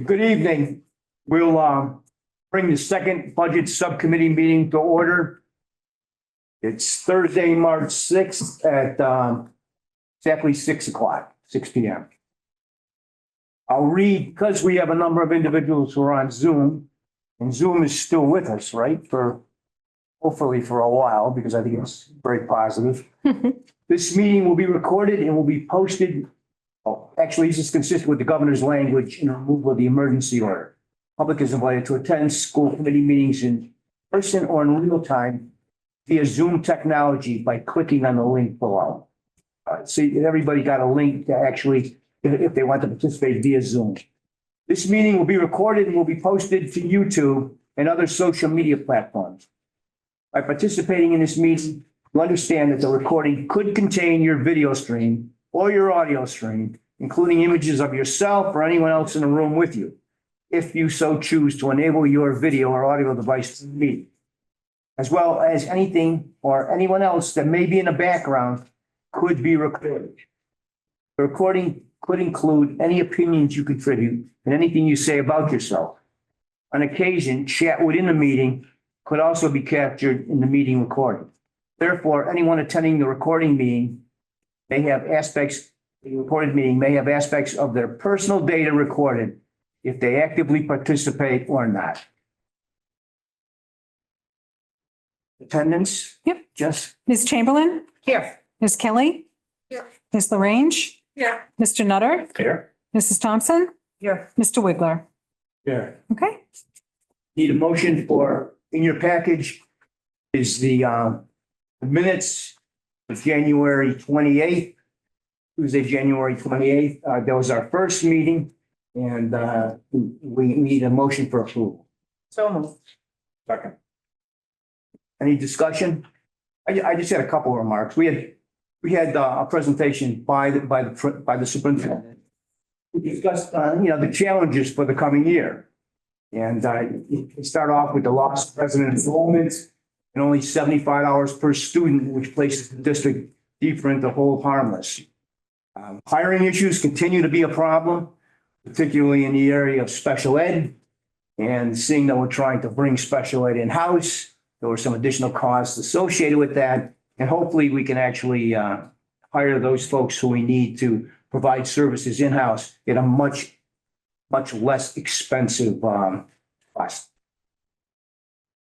Good evening. We'll bring the second budget subcommittee meeting to order. It's Thursday, March 6th at exactly 6 o'clock, 6 p.m. I'll read, because we have a number of individuals who are on Zoom, and Zoom is still with us, right? Hopefully for a while, because I think it's very positive. This meeting will be recorded and will be posted. Oh, actually, this is consistent with the governor's language in removal of the emergency order. Public is invited to attend school committee meetings in person or in real time via Zoom technology by clicking on the link below. See, everybody got a link to actually, if they want to participate via Zoom. This meeting will be recorded and will be posted to YouTube and other social media platforms. By participating in this meeting, you understand that the recording could contain your video stream or your audio stream, including images of yourself or anyone else in the room with you, if you so choose to enable your video or audio device to the meeting, as well as anything or anyone else that may be in the background could be recorded. The recording could include any opinions you contribute and anything you say about yourself. On occasion, chat within the meeting could also be captured in the meeting recording. Therefore, anyone attending the recorded meeting may have aspects of their personal data recorded if they actively participate or not. Attendance? Yep. Just Ms. Chamberlain? Here. Ms. Kelly? Here. Ms. LaRange? Here. Mr. Nutter? here. Mrs. Thompson? Here. Mr. Wiggler? Here. Okay. Need a motion for, in your package is the minutes of January 28th, Tuesday, January 28th. That was our first meeting, and we need a motion for approval. So moved. Second. Any discussion? I just had a couple of remarks. We had a presentation by the superintendent. We discussed, the challenges for the coming year. And we start off with the lost resident enrollment and only 75 hours per student, which places the district deeper into hold harmless. Hiring issues continue to be a problem, particularly in the area of special ed. And seeing that we're trying to bring special ed in-house, there were some additional costs associated with that. And hopefully we can actually hire those folks who we need to provide services in-house at a much less expensive cost.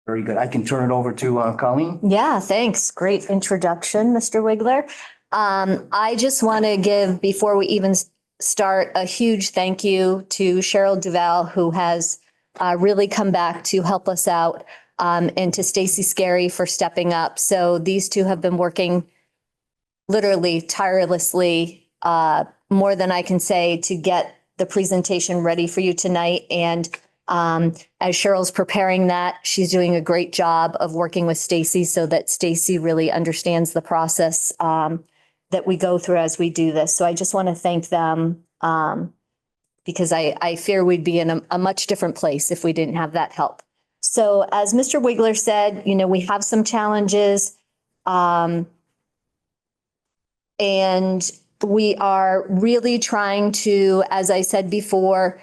Very good. I can turn it over to Colleen. Yeah, thanks. Great introduction, Mr. Wiggler. I just want to give, before we even start, a huge thank you to Cheryl Duval, who has really come back to help us out, and to Stacy Scary for stepping up. So these two have been working literally tirelessly, more than I can say, to get the presentation ready for you tonight. And as Cheryl's preparing that, she's doing a great job of working with Stacy so that Stacy really understands the process that we go through as we do this. So I just want to thank them because I fear we'd be in a much different place if we didn't have that help. So as Mr. Wiggler said, we have some challenges. And we are really trying to, as I said before,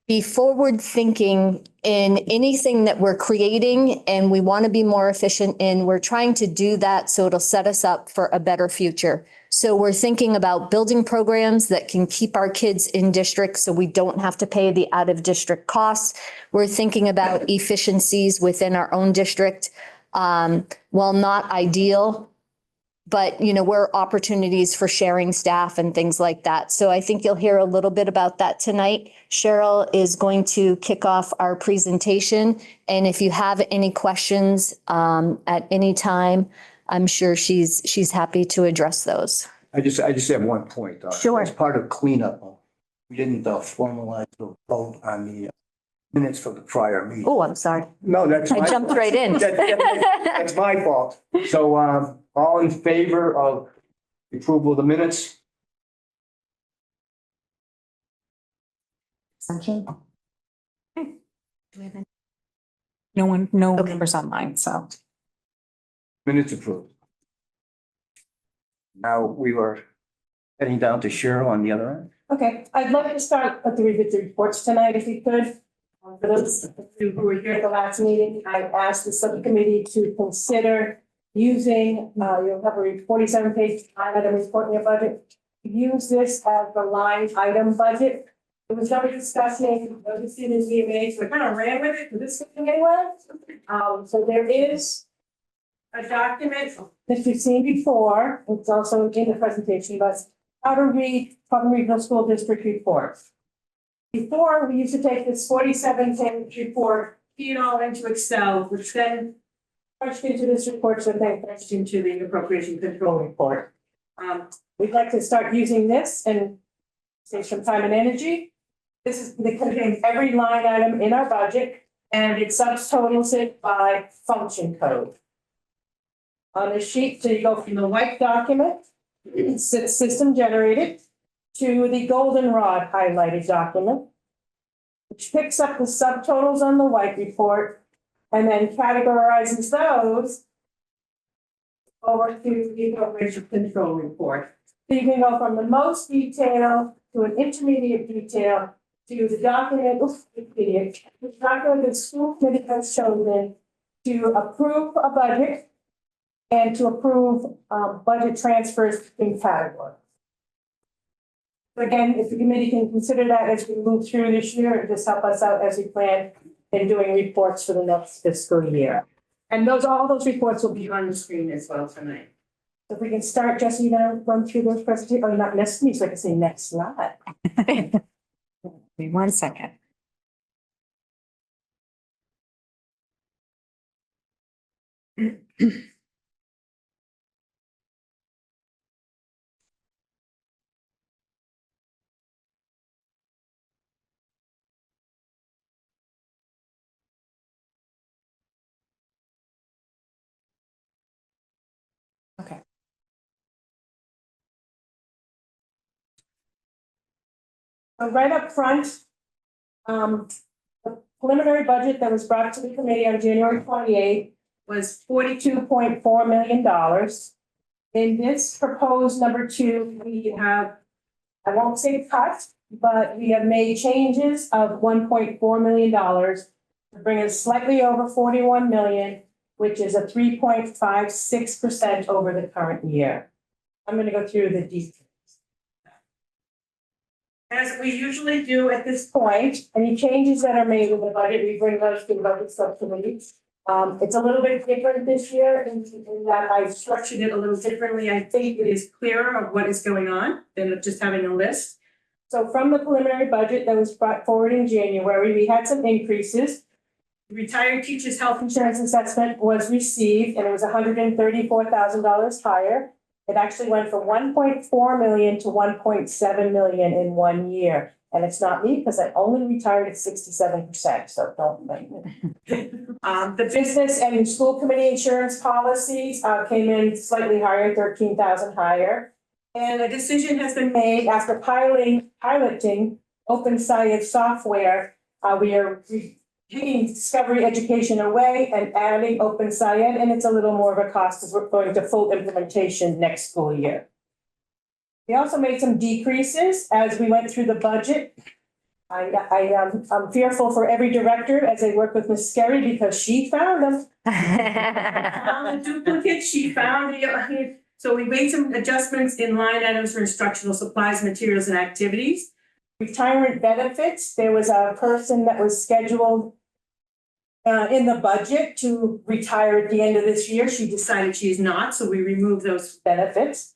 be forward thinking in anything that we're creating, and we want to be more efficient in. We're trying to do that so it'll set us up for a better future. So we're thinking about building programs that can keep our kids in district so we don't have to pay the out of district costs. We're thinking about efficiencies within our own district. While not ideal, but, we're opportunities for sharing staff and things like that. So I think you'll hear a little bit about that tonight. Cheryl is going to kick off our presentation. And if you have any questions at any time, I'm sure she's happy to address those. I just have one point. Sure. As part of cleanup, we didn't formalize the vote on the minutes for the prior meeting. Oh, I'm sorry. No, that's I jumped right in. That's my fault. So all in favor of the approval of the minutes? No Okay. members online, so. Minutes approved. Now we were heading down to Cheryl on the other end. Okay, I'd like to start with the reports tonight, if you could. For those of you who were here at the last meeting, I asked the subcommittee to consider using, you'll have a 47-page line item report in your budget. Use this as the line item budget. It was never discussing, this in EMA, so I kind of ran with it, but this going anywhere. So there is a document that you've seen before, it's also in the presentation, but how to read Putnam Regional School District reports. Before, we used to take this 47-page report, feed it all into Excel, which then punched into this report, so then punched into the appropriation control report. We'd like to start using this and save some time and energy. This is, it contains every line item in our budget, and it subtotals it by function code. On the sheet, so you go from the white document, it's system generated, to the goldenrod highlighted document, which picks up the subtotals on the white report and then categorizes those over to the appropriation control report. So you can go from the most detail to an intermediate detail to the document, the document the school committee has chosen to approve a budget and to approve budget transfers between categories. So again, if the committee can consider that as we move through this year, just help us out as we plan in doing reports for the next fiscal year. And all those reports will be on the screen as well tonight. So if we can start, Jesse, you gonna run through those presentations, or not next to me, so I can say next slide. Give me 1 second. Okay. So right up front, the preliminary budget that was brought to the committee on January 28th was $42.4 million. In this proposed number 2, we have, I won't say cut, but we have made changes of $1.4 million to bring us slightly over 41 million, which is a 3.56% over the current year. I'm going to go through the details. As we usually do at this point, any changes that are made with the budget, we bring those to the budget subcommittee. It's a little bit different this year in that I've structured it a little differently. I think it is clearer of what is going on than just having a list. So from the preliminary budget that was brought forward in January, we had some increases. Retired teachers' health insurance assessment was received, and it was $134,000 higher. It actually went from 1.4 million to 1.7 million in 1 year. And it's not me, because I only retired at 67%, so don't blame me. The business and school committee insurance policies came in slightly higher, 13,000 higher. And a decision has been made after piloting open science software. We are taking Discovery Education away and adding Open Science, and it's a little more of a cost as we're going to full implementation next school year. We also made some decreases as we went through the budget. I'm fearful for every director as I work with Ms. Skerry because she found them. Found the duplicates, she found the, so we made some adjustments in line items for instructional supplies, materials, and activities. Retirement benefits, there was a person that was scheduled in the budget to retire at the end of this year. She decided she is not, so we removed those benefits.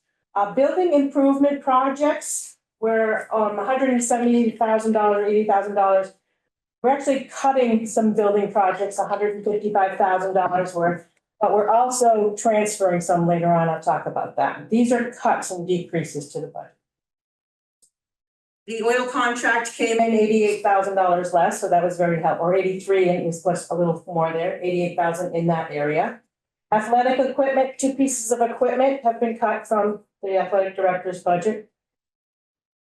Building improvement projects were $170,000, $80,000. We're actually cutting some building projects, $155,000 worth, but we're also transferring some later on. I'll talk about that. These are cuts and decreases to the budget. The oil contract came in $88,000 less, so that was very helpful, or 83, and it was plus a little more there, 88,000 in that area. Athletic equipment, 2 pieces of equipment have been cut from the athletic director's budget.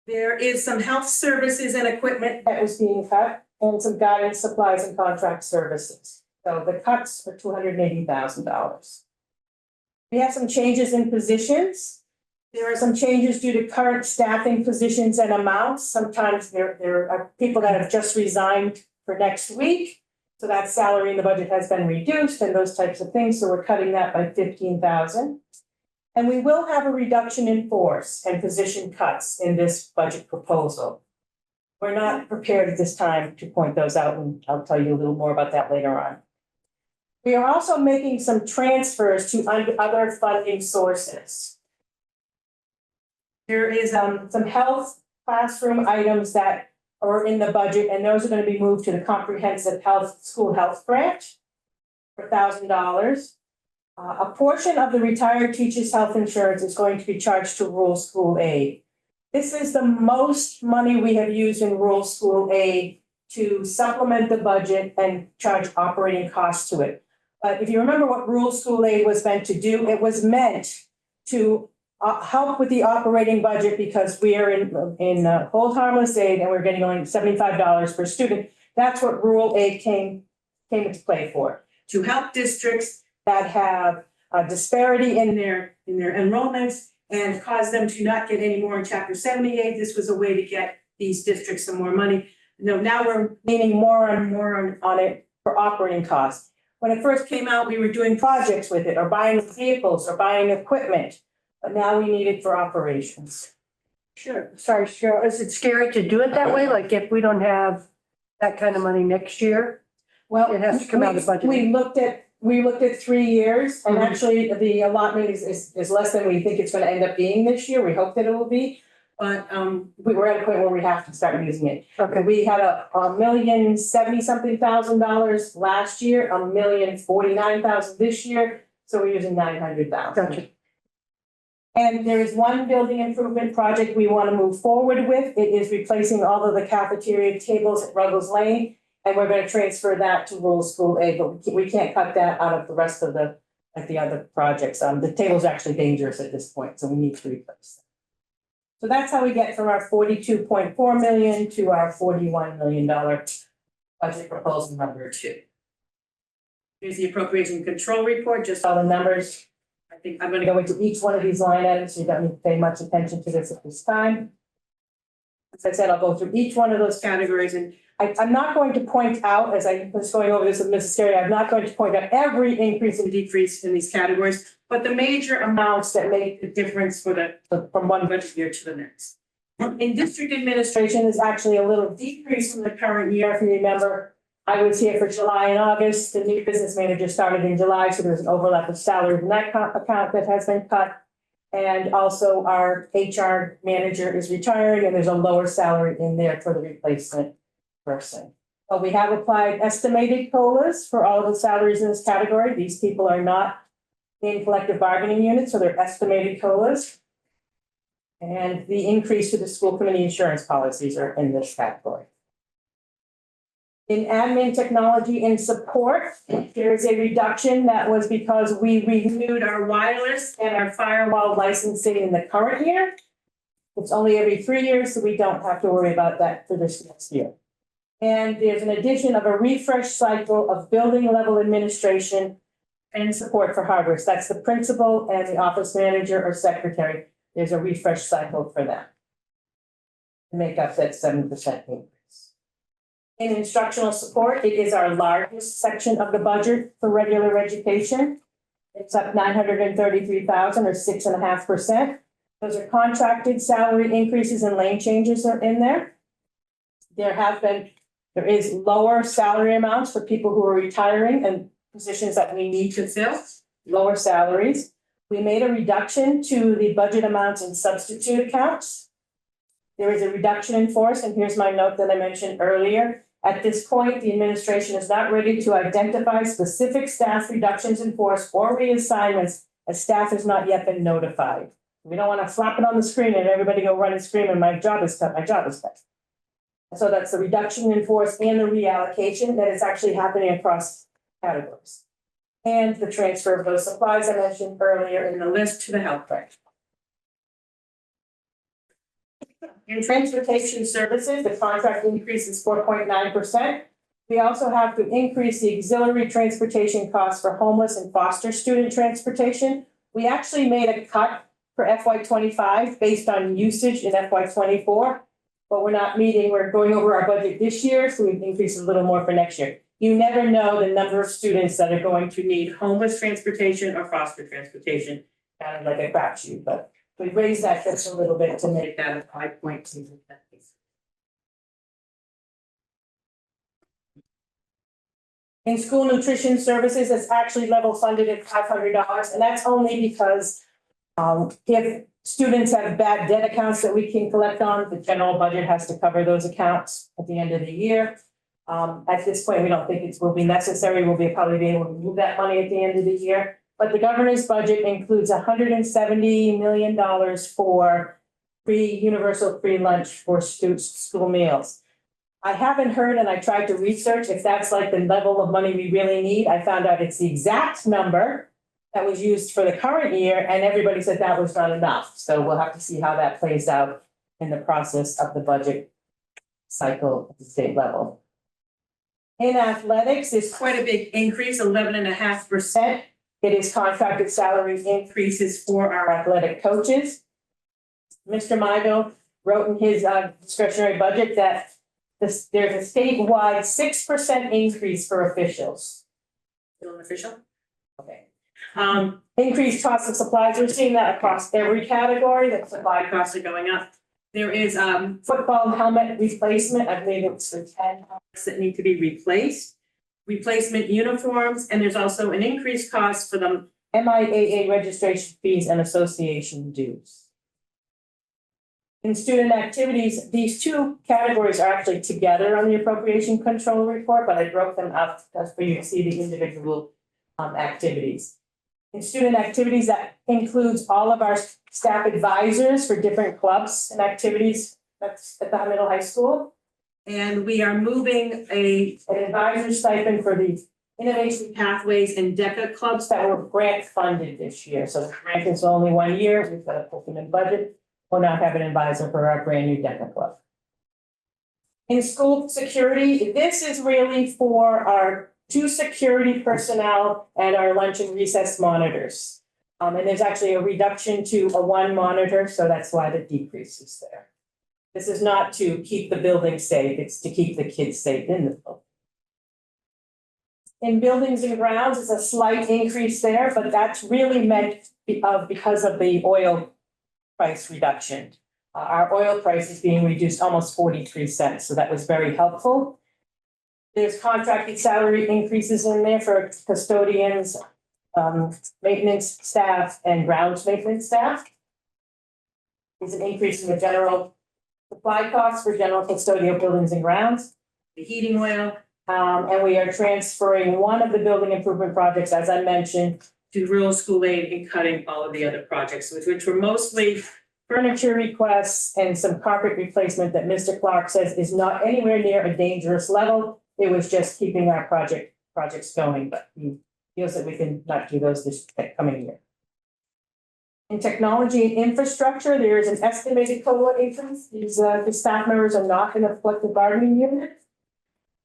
There is some health services and equipment that was being cut, and some guidance supplies and contract services. So the cuts are $280,000. We have some changes in positions. There are some changes due to current staffing positions and amounts. Sometimes there are people that have just resigned for next week. So that salary in the budget has been reduced and those types of things. So we're cutting that by 15,000. And we will have a reduction in force and position cuts in this budget proposal. We're not prepared at this time to point those out, and I'll tell you a little more about that later on. We are also making some transfers to other funding sources. There is some health classroom items that are in the budget, and those are going to be moved to the comprehensive health, school health grant for $1,000. A portion of the retired teachers' health insurance is going to be charged to rural school aid. This is the most money we have used in rural school aid to supplement the budget and charge operating costs to it. But if you remember what rural school aid was meant to do, it was meant to help with the operating budget because we are in hold harmless aid and we're getting only $75 per student. That's what rural aid came into play for, to help districts that have a disparity in their enrollments and cause them to not get any more in Chapter 78. This was a way to get these districts some more money. Now we're leaning more and more on it for operating costs. When it first came out, we were doing projects with it or buying vehicles or buying equipment, but now we need it for operations. Sure, sorry, Cheryl, is it scary to do it that way? Like if we don't have that kind of money next year? Well, It has to come out of the budget. We looked at 3 years and actually the allotment is less than we think it's going to end up being this year. We hope that it will be. But we were at a point where we have to start using it. Okay, We had $1,070,000 last year, $1,049,000 this year, so we're using 900,000. gotcha. And there is one building improvement project we want to move forward with. It is replacing all of the cafeteria tables at Ruggles Lane. And we're going to transfer that to rural school aid, but we can't cut that out of the rest of the other projects. The table's actually dangerous at this point, so we need to replace them. So that's how we get from our $42.4 million to our $41 million budget proposal number 2. Here's the appropriation control report, just all the numbers. I think I'm going to go into each one of these line items, so you don't need to pay much attention to this at this time. As I said, I'll go through each one of those categories, and I'm not going to point out, as I was going over this with Mrs. Terry, I'm not going to point out every increase and decrease in these categories, but the major amounts that make the difference from one budget year to the next. In district administration, there's actually a little decrease from the current year. If you remember, I was here for July and August. The new business manager started in July, so there's an overlap of salary in that account that has been cut. And also our HR manager is retiring and there's a lower salary in there for the replacement person. But we have applied estimated COLAs for all of the salaries in this category. These people are not in collective bargaining units, so they're estimated COLAs. And the increase to the school committee insurance policies are in this category. In admin, technology, and support, there is a reduction that was because we renewed our wireless and our firewall licensing in the current year. It's only every 3 years, so we don't have to worry about that for this next year. And there's an addition of a refresh cycle of building level administration and support for hardware. So that's the principal and the office manager or secretary. There's a refresh cycle for them to make up that 7% increase. In instructional support, it is our largest section of the budget for regular education. It's up 933,000 or 6.5%. Those are contracted salary increases and lane changes are in there. There is lower salary amounts for people who are retiring and positions that we need to fill, lower salaries. We made a reduction to the budget amounts in substitute accounts. There is a reduction in force, and here's my note that I mentioned earlier. At this point, the administration is not ready to identify specific staff reductions in force or reassignments as staff has not yet been notified. We don't want to flap it on the screen and everybody go run and scream and my job is cut, my job is cut. So that's the reduction in force and the reallocation that is actually happening across categories. And the transfer of those supplies I mentioned earlier in the list to the health bank. In transportation services, the contract increase is 4.9%. We also have to increase the auxiliary transportation costs for homeless and foster student transportation. We actually made a cut for FY '25 based on usage in FY '24. But we're not meeting, we're going over our budget this year, so we've increased a little more for next year. You never know the number of students that are going to need homeless transportation or foster transportation, kind of like a crapshoot, but we raised that just a little bit to make that a 5.2%. In school nutrition services, it's actually level funded at $500, and that's only because if students have bad debt accounts that we can collect on, the general budget has to cover those accounts at the end of the year. At this point, we don't think it will be necessary. We'll probably be able to move that money at the end of the year. But the governor's budget includes $170 million for universal free lunch for school meals. I haven't heard, and I tried to research if that's like the level of money we really need. I found out it's the exact number that was used for the current year, and everybody said that was not enough. So we'll have to see how that plays out in the process of the budget cycle at the state level. In athletics, there's quite a big increase, 11.5%. It is contracted salary increases for our athletic coaches. Mr. Myville wrote in his discretionary budget that there's a statewide 6% increase for officials. Still an official? Okay. Increased costs of supplies. We're seeing that across every category, that supply costs are going up. There is football helmet replacement. I believe it's the 10 helmets that need to be replaced. Replacement uniforms, and there's also an increased cost for the MIAA registration fees and association dues. In student activities, these two categories are actually together on the appropriation control report, but I broke them up just for you to see the individual activities. In student activities, that includes all of our staff advisors for different clubs and activities that's at the middle high school. And we are moving an advisor stipend for the Innovation Pathways and DECA clubs that were grant funded this year. So the grant is only 1 year. We've got to put them in budget. We'll now have an advisor for our brand new DECA club. In school security, this is really for our 2 security personnel and our lunch and recess monitors. And there's actually a reduction to a 1 monitor, so that's why the decrease is there. This is not to keep the building safe, it's to keep the kids safe in the building. In buildings and grounds, it's a slight increase there, but that's really meant because of the oil price reduction. Our oil price is being reduced almost 43 cents, so that was very helpful. There's contracted salary increases in there for custodians, maintenance staff, and grounds maintenance staff. There's an increase in the general supply costs for general custodial buildings and grounds, the heating oil, and we are transferring one of the building improvement projects, as I mentioned, to rural school aid and cutting all of the other projects, which were mostly furniture requests and some carpet replacement that Mr. Clark says is not anywhere near a dangerous level. It was just keeping our projects going, but he feels that we can not do those this coming year. In technology and infrastructure, there is an estimated COLA increase. The staff members are not in a collective bargaining unit.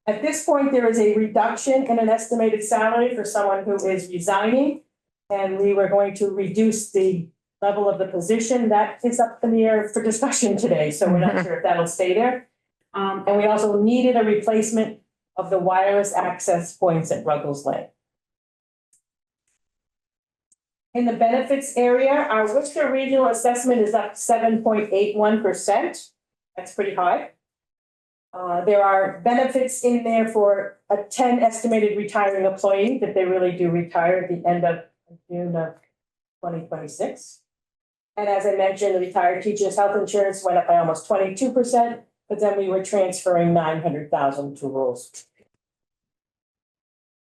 At this point, there is a reduction in an estimated salary for someone who is resigning, and we were going to reduce the level of the position. That is up in the air for discussion today, so we're not sure if that'll stay there. And we also needed a replacement of the wireless access points at Ruggles Lane. In the benefits area, our Worcester Regional Assessment is up 7.81%. That's pretty high. There are benefits in there for a 10 estimated retiring employee that they really do retire at the end of June of 2026. And as I mentioned, the retired teachers' health insurance went up by almost 22%, but then we were transferring 900,000 to rules.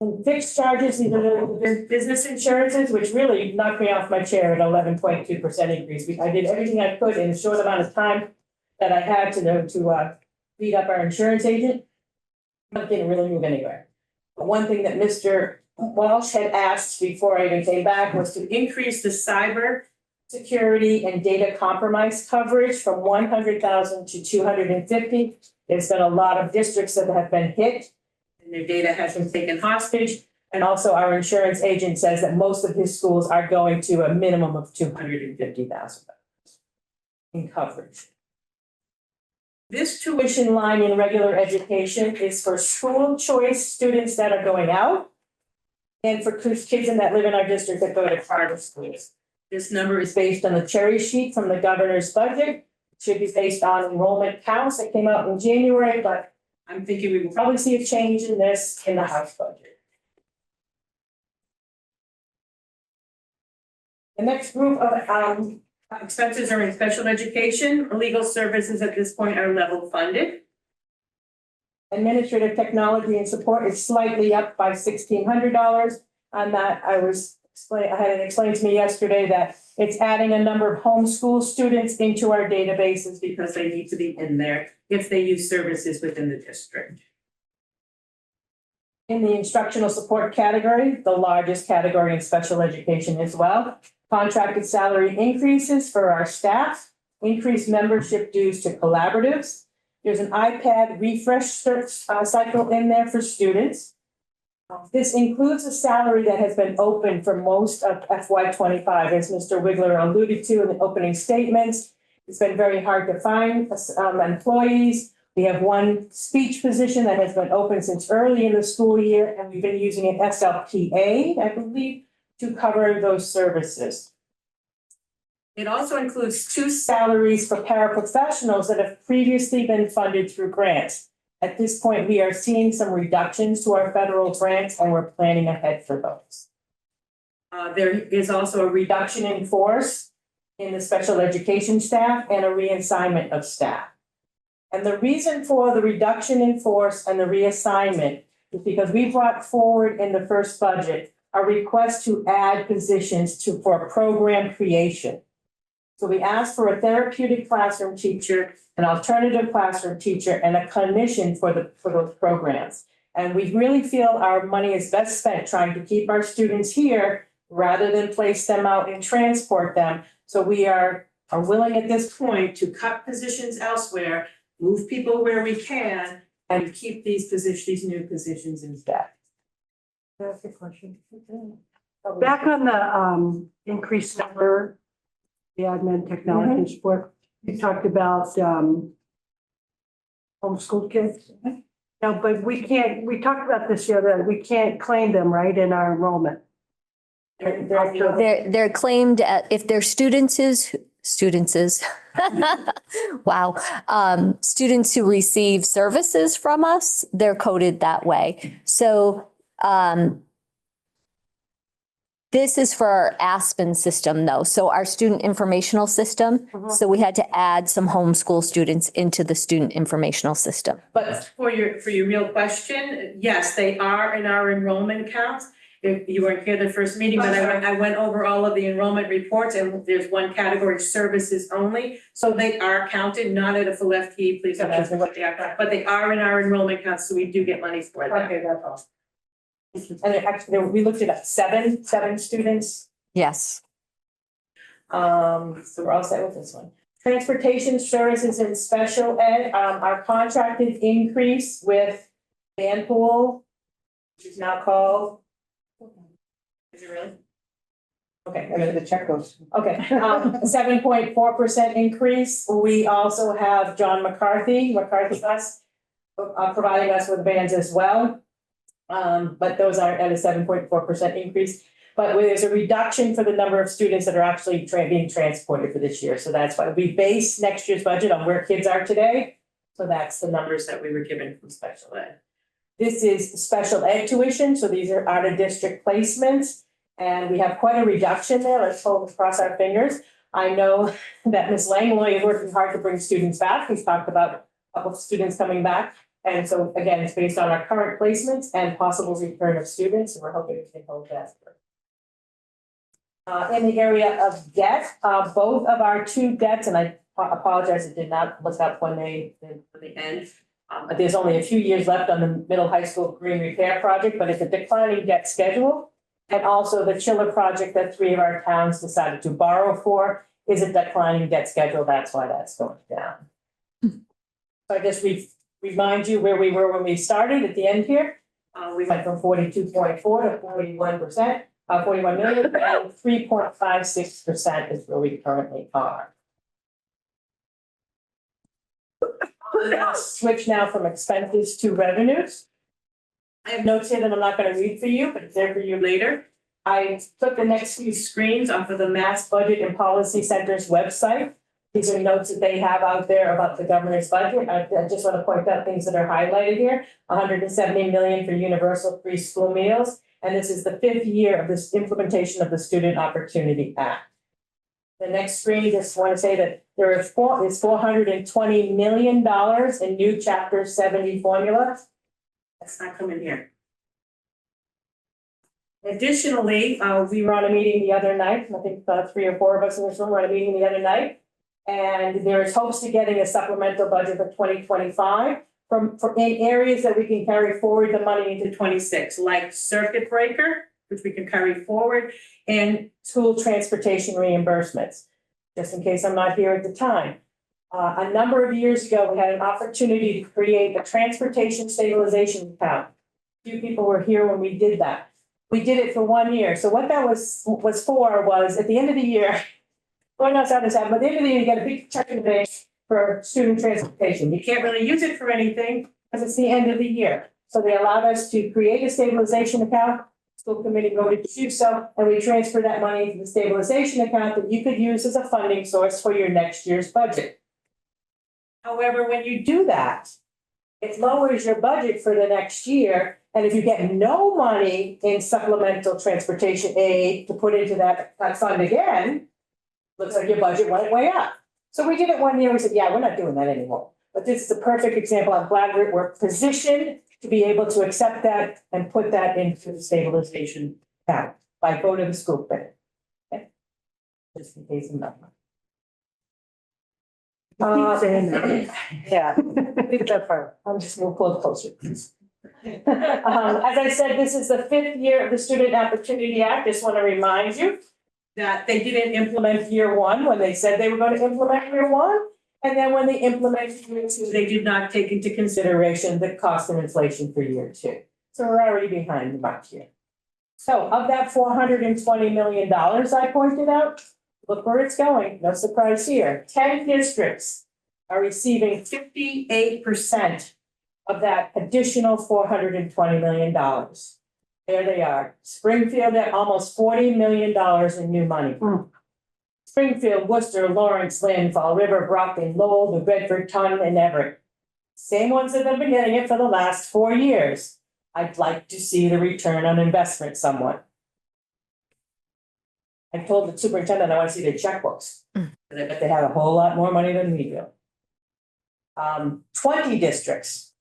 And fixed charges, these are the business insurances, which really knocked me off my chair at 11.2% increase. I did everything I could in a short amount of time that I had to beat up our insurance agent. But didn't really move anywhere. But one thing that Mr. Walsh had asked before I even came back was to increase the cyber security and data compromise coverage from 100,000 to 250. There's been a lot of districts that have been hit and their data has been taken hostage. And also our insurance agent says that most of his schools are going to a minimum of $250,000 in coverage. This tuition line in regular education is for school choice students that are going out and for kids that live in our district that go to charter schools. This number is based on the cherry sheet from the governor's budget. It should be based on enrollment counts that came out in January, but I'm thinking we will probably see a change in this in the House budget. The next group of expenses are in special education. Legal services at this point are level funded. Administrative technology and support is slightly up by $1,600. On that, I had it explained to me yesterday that it's adding a number of homeschool students into our databases because they need to be in there if they use services within the district. In the instructional support category, the largest category in special education as well, contracted salary increases for our staff, increased membership dues to collaboratives. There's an iPad refresh cycle in there for students. This includes a salary that has been open for most of FY25, as Mr. Wigler alluded to in the opening statements. It's been very hard to find employees. We have one speech position that has been open since early in the school year, and we've been using an SLPA, I believe, to cover those services. It also includes 2 salaries for paraprofessionals that have previously been funded through grants. At this point, we are seeing some reductions to our federal grants, and we're planning ahead for those. There is also a reduction in force in the special education staff and a reassignment of staff. And the reason for the reduction in force and the reassignment is because we brought forward in the first budget a request to add positions for program creation. So we asked for a therapeutic classroom teacher, an alternative classroom teacher, and a clinician for those programs. And we really feel our money is best spent trying to keep our students here rather than place them out and transport them. So we are willing at this point to cut positions elsewhere, move people where we can, and keep these new positions instead. That's a question. Back on the increased number, the admin technology support, you talked about homeschool kids. No, but we talked about this the other day, we can't claim them, right, in our enrollment. They're claimed if they're students, wow, students who receive services from us, they're coded that way. So this is for our Aspen system though. So our student informational system. So we had to add some homeschool students into the student informational system. But for your real question, yes, they are in our enrollment counts. If you weren't here the first meeting, but I went over all of the enrollment reports, and there's one category, services only. So they are counted, not at a full FTE, please don't ask me what they are, but they are in our enrollment counts, so we do get money for them. Okay, that's all. And actually, we looked at seven students. Yes. So we're all set with this one. Transportation services and special ed, our contracted increase with Vanpool, which is now called. Is it really? Okay, I'm gonna check those. Okay, 7.4% increase. We also have John McCarthy bus, providing us with vans as well. But those aren't at a 7.4% increase. But there's a reduction for the number of students that are actually being transported for this year. So that's why we base next year's budget on where kids are today. So that's the numbers that we were given from special ed. This is special ed tuition. So these are out of district placements. And we have quite a reduction there. Let's cross our fingers. I know that Ms. Langlois is working hard to bring students back. We've talked about a couple of students coming back. And so again, it's based on our current placements and possible return of students. And we're hoping we can hold that. In the area of debt, both of our 2 debts, and I apologize, it did not look up when they end. But there's only a few years left on the middle high school green repair project, but it's a declining debt schedule. And also the chiller project that 3 of our towns decided to borrow for is a declining debt schedule. That's why that's going down. So I just remind you where we were when we started at the end here. We went from 42.4 to 41%, 41 million, and 3.56% is where we currently are. I'll switch now from expenses to revenues. I have notes here that I'm not gonna read for you, but it's there for you later. I took the next few screens off of the Mass Budget and Policy Center's website. These are notes that they have out there about the governor's budget. I just want to point out things that are highlighted here. 170 million for universal free school meals. And this is the 5th year of this implementation of the Student Opportunity Act. The next screen, just want to say that there is $420 million in new Chapter 70 formula. That's not coming here. Additionally, we were on a meeting the other night. I think 3 or 4 of us in this room were on a meeting the other night. And there is hopes to getting a supplemental budget for 2025 in areas that we can carry forward the money into 26, like circuit breaker, which we can carry forward, and school transportation reimbursements. Just in case I'm not here at the time. A number of years ago, we had an opportunity to create a transportation stabilization account. A few people were here when we did that. We did it for 1 year. So what that was for was at the end of the year, Lord knows how this happened, but at the end of the year, you get a big check in the bank for student transportation. You can't really use it for anything because it's the end of the year. So they allowed us to create a stabilization account. School committee voted to do so, and we transferred that money to the stabilization account that you could use as a funding source for your next year's budget. However, when you do that, it lowers your budget for the next year. And if you get no money in supplemental transportation aid to put into that fund again, looks like your budget went way up. So we did it 1 year, we said, yeah, we're not doing that anymore. But this is a perfect example. I'm glad we're positioned to be able to accept that and put that into the stabilization account by vote of the school committee. Okay. Just in case I'm not. Keep saying that. Yeah, leave that part. We'll pull it closer. As I said, this is the 5th year of the Student Opportunity Act. Just want to remind you that they didn't implement year 1 when they said they were going to implement year 1. And then when they implemented year 2, they did not take into consideration the cost of inflation for year 2. So we're already behind the mark here. So of that $420 million I pointed out, look where it's going. No surprise here. 10 districts are receiving 58% of that additional $420 million. There they are. Springfield at almost $40 million in new money. Springfield, Worcester, Lawrence, Lynn, Fall River, Brockton, Lowell, New Bedford, Taunton, and Everett. Same ones that have been getting it for the last 4 years. I'd like to see the return on investment somewhat. I told the superintendent I want to see their checkbooks. I bet they have a whole lot more money than we do. 20 districts.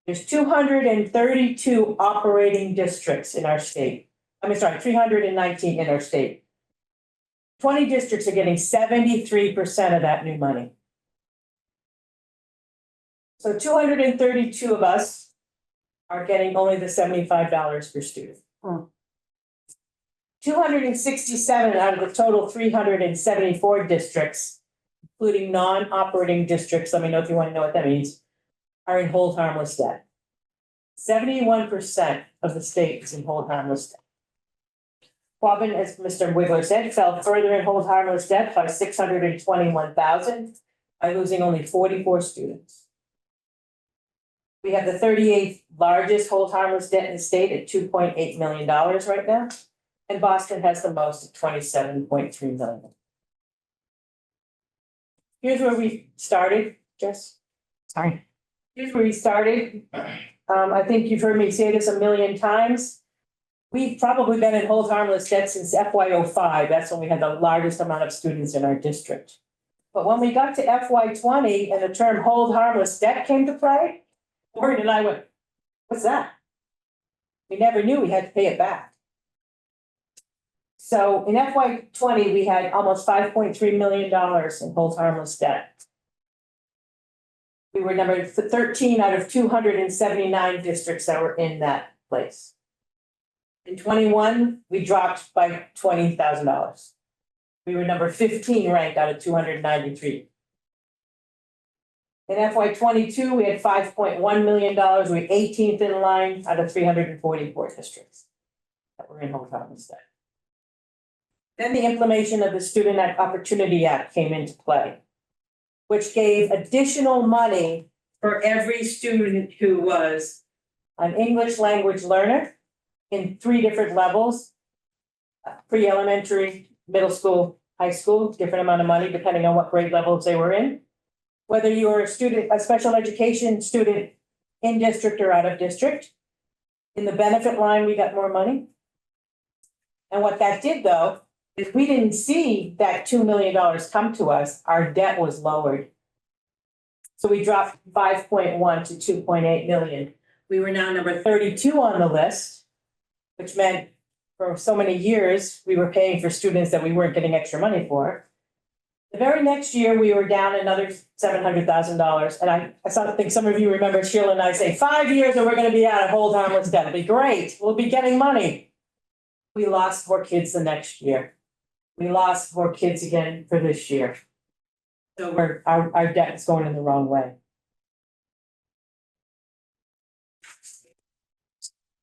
There's 232 operating districts in our state. 319 in our state. 20 districts are getting 73% of that new money. So 232 of us are getting only the $75 per student. 267 out of the total 374 districts, including non-operating districts, let me know if you want to know what that means, are in hold harmless debt. 71% of the state is in hold harmless debt. Quabbin, as Mr. Wiggler said, fell further in hold harmless debt by 621,000 by losing only 44 students. We have the 38th largest hold harmless debt in the state at $2.8 million right now. And Boston has the most at 27.3 million. Here's where we started, Jess. Sorry. Here's where we started. I think you've heard me say this a million times. We've probably been in hold harmless debt since FY05. That's when we had the largest amount of students in our district. But when we got to FY20 and the term hold harmless debt came to play, Maureen and I went, what's that? We never knew we had to pay it back. So in FY20, we had almost $5.3 million in hold harmless debt. We were number 13 out of 279 districts that were in that place. In 21, we dropped by $20,000. We were number 15 ranked out of 293. In FY twenty-two, we had $5.1 million, we're 18th in line out of 344 districts that were in hometown instead. Then the implementation of the Student Opportunity Act came into play, which gave additional money for every student who was an English language learner in 3 different levels, pre-elementary, middle school, high school, different amount of money depending on what grade levels they were in. Whether you were a student, a special education student in district or out of district, in the benefit line, we got more money. And what that did though, is we didn't see that $2 million come to us, our debt was lowered. So we dropped 5.1 to 2.8 million. We were now number 32 on the list, which meant for so many years, we were paying for students that we weren't getting extra money for. The very next year, we were down another $700,000. And I think some of you remember Sheila and I say, 5 years and we're gonna be out of hold harmless debt. It'll be great, we'll be getting money. We lost 4 kids the next year. We lost 4 kids again for this year. So our debt is going in the wrong way.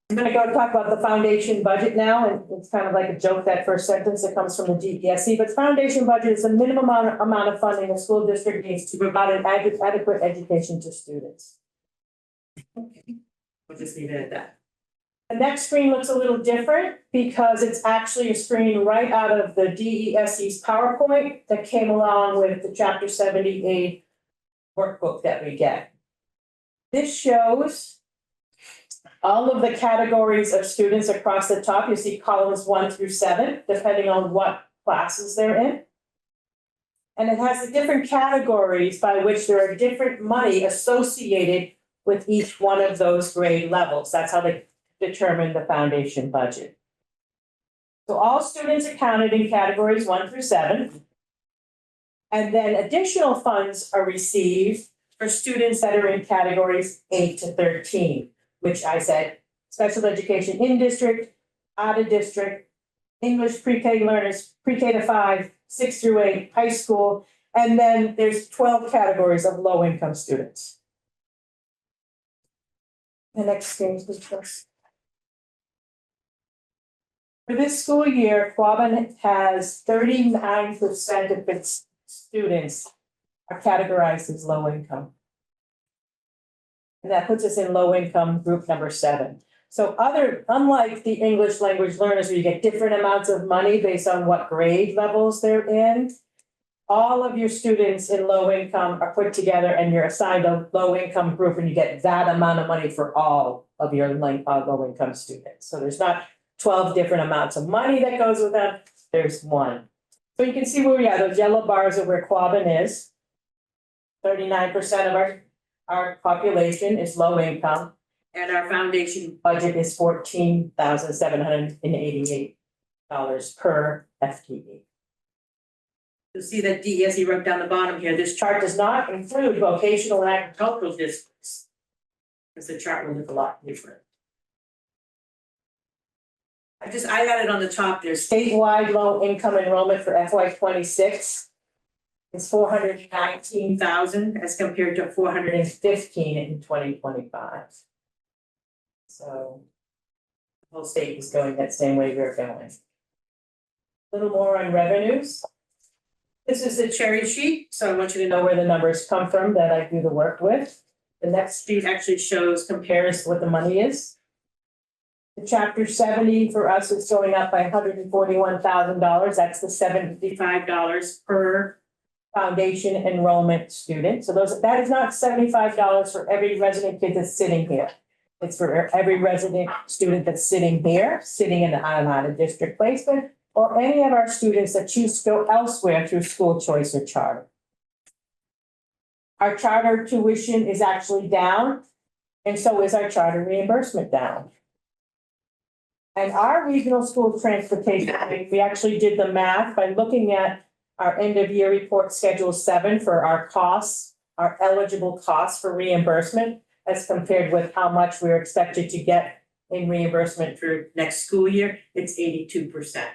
I'm gonna go talk about the foundation budget now, and it's kind of like a joke, that first sentence that comes from the GPSC, but foundation budget is the minimum amount of funding a school district needs to provide an adequate education to students. Okay, we'll just leave it at that. The next screen looks a little different because it's actually a screen right out of the DESE's PowerPoint that came along with the Chapter 78 workbook that we get. This shows all of the categories of students across the top. You see columns 1 through 7, depending on what classes they're in. And it has the different categories by which there are different money associated with each one of those grade levels. That's how they determine the foundation budget. So all students are counted in categories 1 through 7. And then additional funds are received for students that are in categories 8 to 13, which I said, special education in district, out of district, English pre-K learners, pre-K to 5, 6 through 8, high school, and then there's 12 categories of low-income students. The next screen is just. For this school year, Quabbin has 39% of its students are categorized as low income. And that puts us in low income group number 7. So unlike the English language learners where you get different amounts of money based on what grade levels they're in, all of your students in low income are put together and you're assigned a low income group and you get that amount of money for all of your low income students. So there's not 12 different amounts of money that goes with them, there's one. So you can see where we are, those yellow bars are where Quabbin is. 39% of our population is low income, and our foundation budget is $14,788 per FTE. You'll see that DESE wrote down the bottom here, this chart does not include vocational and agricultural districts, because the chart will look a lot different. I got it on the top there, statewide low income enrollment for FY 26 is 419,000 as compared to 415 in 2025. So the whole state is going that same way we're going. A little more on revenues. This is the cherry sheet, so I want you to know where the numbers come from that I do the work with. The next sheet actually compares what the money is. The Chapter 70 for us is going up by $141,000. That's the $75 per foundation enrollment student. So that is not $75 for every resident kid that's sitting here. It's for every resident student that's sitting here, sitting in an out-of-district placement, or any of our students that choose to go elsewhere through school choice or charter. Our charter tuition is actually down, and so is our charter reimbursement down. And our regional school transportation, we actually did the math by looking at our end of year report schedule 7 for our costs, our eligible costs for reimbursement as compared with how much we're expected to get in reimbursement for next school year, it's 82%.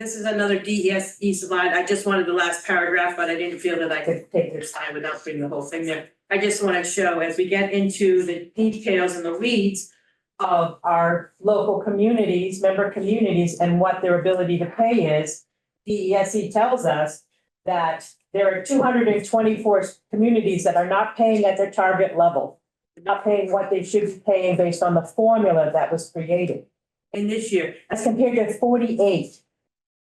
This is another DESE slide. I just wanted the last paragraph, but I didn't feel that I could take this time without putting the whole thing there. I just want to show, as we get into the details and the weeds of our local communities, member communities, and what their ability to pay is, DESE tells us that there are 224 communities that are not paying at their target level, not paying what they should be paying based on the formula that was created in this year, as compared to 48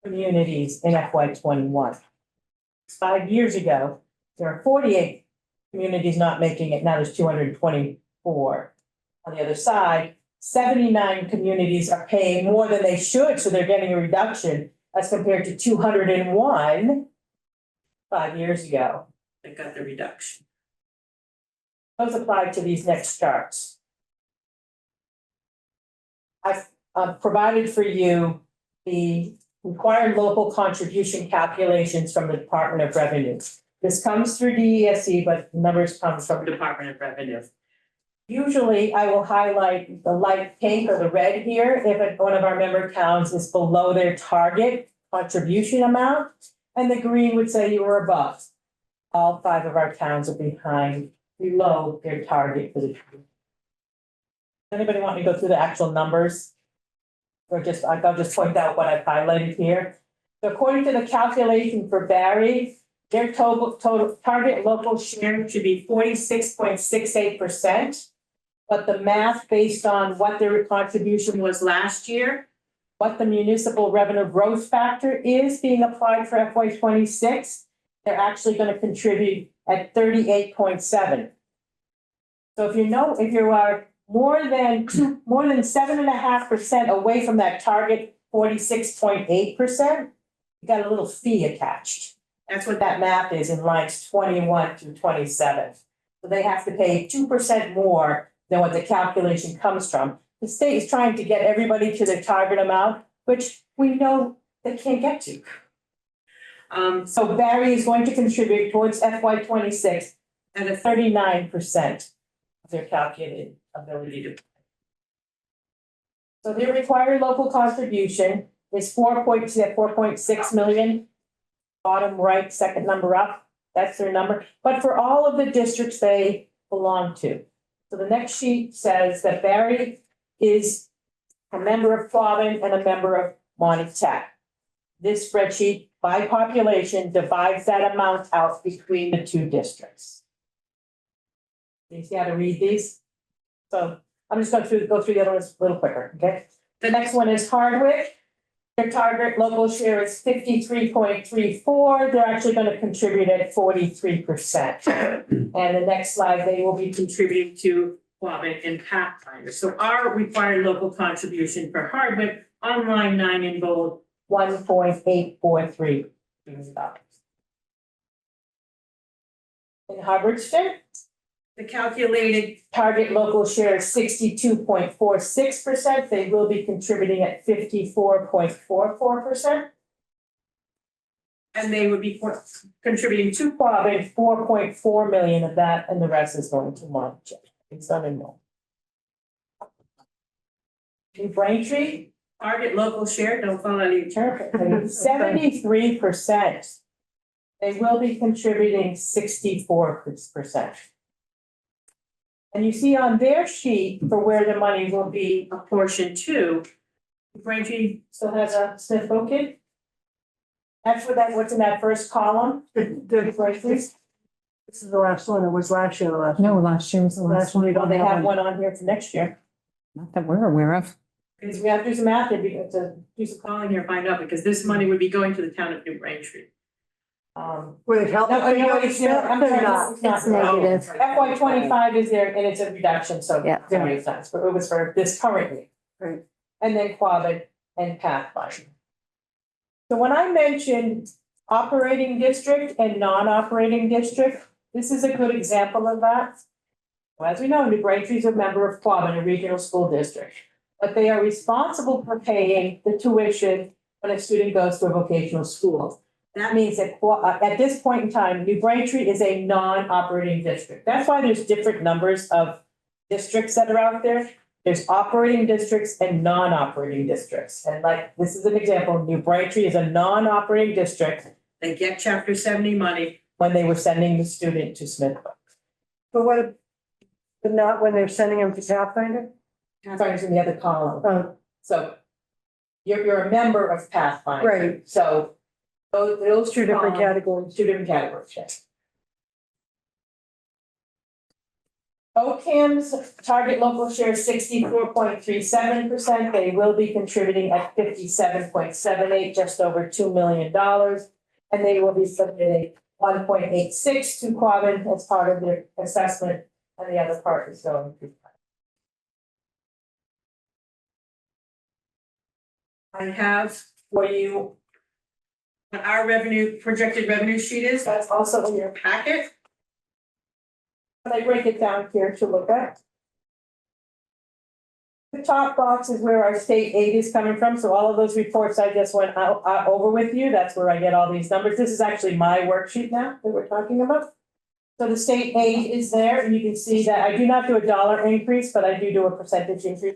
communities in FY '21. 5 years ago, there are 48 communities not making it, now there's 224. On the other side, 79 communities are paying more than they should, so they're getting a reduction as compared to 201 5 years ago. They got the reduction. Those apply to these next charts. I've provided for you the required local contribution calculations from the Department of Revenue. This comes through DESE, but numbers come from the Department of Revenue. Usually I will highlight the light pink or the red here if one of our member towns is below their target contribution amount, and the green would say you were above. All 5 of our towns are below their target for the. Anybody want me to go through the actual numbers? Or I'll just point out what I've highlighted here. So according to the calculation for Barry, their total target local share should be 46.68%. But the math based on what their contribution was last year, what the municipal revenue growth factor is being applied for FY '26, they're actually going to contribute at 38.7. So if you are more than 7.5% away from that target 46.8%, you got a little fee attached. That's what that math is in lines 21 through 27. So they have to pay 2% more than what the calculation comes from. The state is trying to get everybody to their target amount, which we know they can't get to. So Barry is going to contribute towards FY '26 at a 39% of their calculated ability to. So their required local contribution is 4.6 million. Bottom right, second number up, that's their number. But for all of the districts they belong to. So the next sheet says that Barry is a member of Quabbin and a member of Monty Tech. This spreadsheet by population divides that amount out between the 2 districts. You see how to read these? So I'm just going to go through the other ones a little quicker, okay? The next one is Hardwick. Their target local share is 53.34. They're actually going to contribute at 43%. And the next slide, they will be contributing to Quabbin and Pathfinder. So our required local contribution for Hardwick on line 9 in bold, $1.843 million. In Hubbardston, the calculated target local share is 62.46%. They will be contributing at 54.44%. And they would be contributing to Quabbin 4.4 million of that, and the rest is going to Monty. It's not in more. In Braintree, target local share, don't fall out of your chair, 73%. They will be contributing 64%. And you see on their sheet for where the money will be apportioned to, Braintree still has a Smith Boken. That's what's in that first column. This is the last one. It was last year, No, last year was the last one. We Well, don't they have have one on here for next year. Not that we're aware of. Because we have to do some math, and we have to do some calling here, find out, because this money would be going to the town of New Braintree. Would it help? No, no, it's not. I'm sorry, it's not. It's negative. FY '25 is there, and it's a reduction, so Yeah. that makes sense, but it was for this current year. Right. And then Quabbin and Pathfinder. So when I mentioned operating district and non-operating district, this is a good example of that. Well, as we know, New Braintree is a member of Quabbin, a regional school district, but they are responsible for paying the tuition when a student goes to a vocational school. That means that at this point in time, New Braintree is a non-operating district. That's why there's different numbers of districts that are out there. There's operating districts and non-operating districts. And like, this is an example, New Braintree is a non-operating district. They get chapter 70 money when they were sending the student to Smithbrook. But what, but not when they're sending them to Pathfinder? Pathfinder's in the other column. Oh, So you're a member of Pathfinder. right, So those two different columns- categories. Two different categories, yes. OCAM's target local share is 64.37%. They will be contributing at 57.78, just over $2 million. And they will be submitting 1.86 to Quabbin as part of their assessment, and the other part is going to. I have for you what our projected revenue sheet is. That's also in your packet. But I break it down here to look at. The top box is where our state aid is coming from, so all of those reports I just went over with you, that's where I get all these numbers. This is actually my worksheet now that we're talking about. So the state aid is there, and you can see that I do not do a dollar increase, but I do a percentage increase.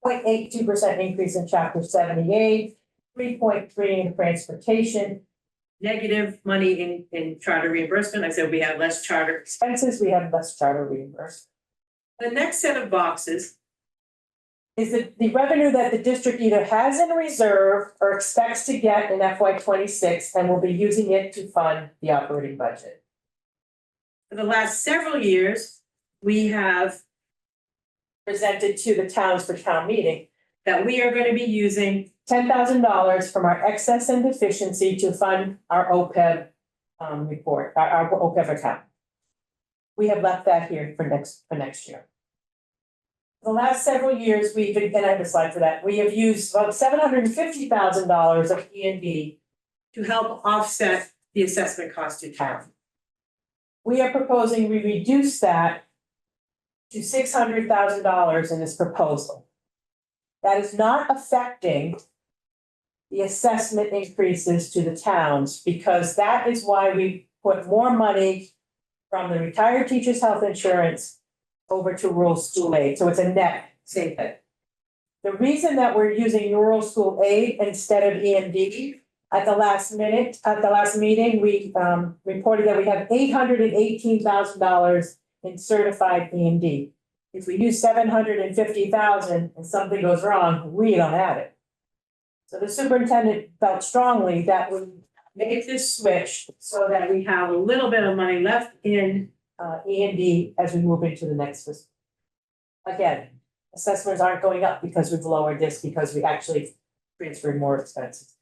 0.82% increase in chapter 78, 3.3 in transportation. Negative money in charter reimbursement. I said we have less charter expenses, we have less charter reimbursement. The next set of boxes is the revenue that the district either has in reserve or expects to get in FY 26 and will be using it to fund the operating budget. For the last several years, we have presented to the towns for town meeting that we are going to be using $10,000 from our excess and deficiency to fund our OPEB report, our OPEB account. We have left that here for next year. The last several years, we've been, and I have a slide for that, we have used about $750,000 of E&D to help offset the assessment cost to town. We are proposing we reduce that to $600,000 in this proposal. That is not affecting the assessment increases to the towns, because that is why we put more money from the retired teachers' health insurance over to rural school aid, so it's a net saving. The reason that we're using rural school aid instead of E&D, at the last meeting, we reported that we have $818,000 in certified E&D. If we use $750,000 and something goes wrong, we don't have it. So the superintendent felt strongly that we make this switch so that we have a little bit of money left in E&D as we move into the next fiscal. Again, assessments aren't going up because we've lowered this, because we actually transferred more expenses.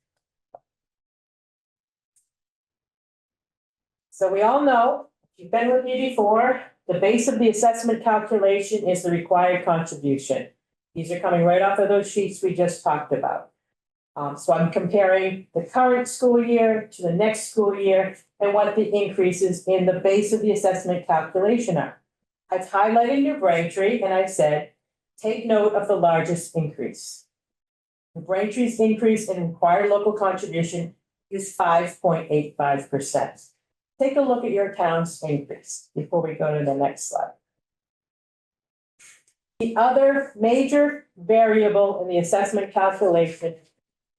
So we all know, if you've been with me before, the base of the assessment calculation is the required contribution. These are coming right off of those sheets we just talked about. So I'm comparing the current school year to the next school year and what the increases in the base of the assessment calculation are. I've highlighted New Braintree and I've said, take note of the largest increase. New Braintree's increase in required local contribution is 5.85%. Take a look at your town's increase before we go to the next slide. The other major variable in the assessment calculation,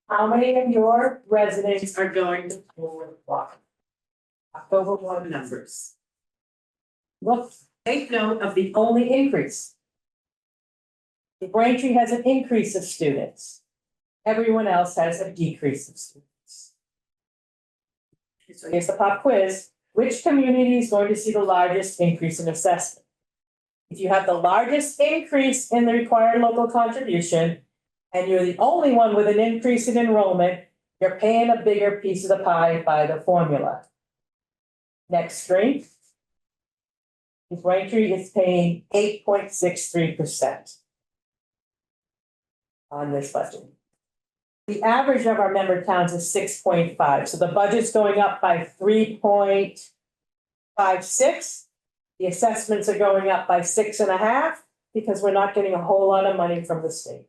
how many of your residents are going to October 1 numbers? Look, take note of the only increase. The Braintree has an increase of students. Everyone else has a decrease of students. So here's the pop quiz. Which community is going to see the largest increase in assessment? If you have the largest increase in the required local contribution, and you're the only one with an increase in enrollment, you're paying a bigger piece of the pie by the formula. Next screen. The Braintree is paying 8.63% on this budget. The average of our member towns is 6.5, so the budget's going up by 3.56. The assessments are going up by 6.5 because we're not getting a whole lot of money from the state.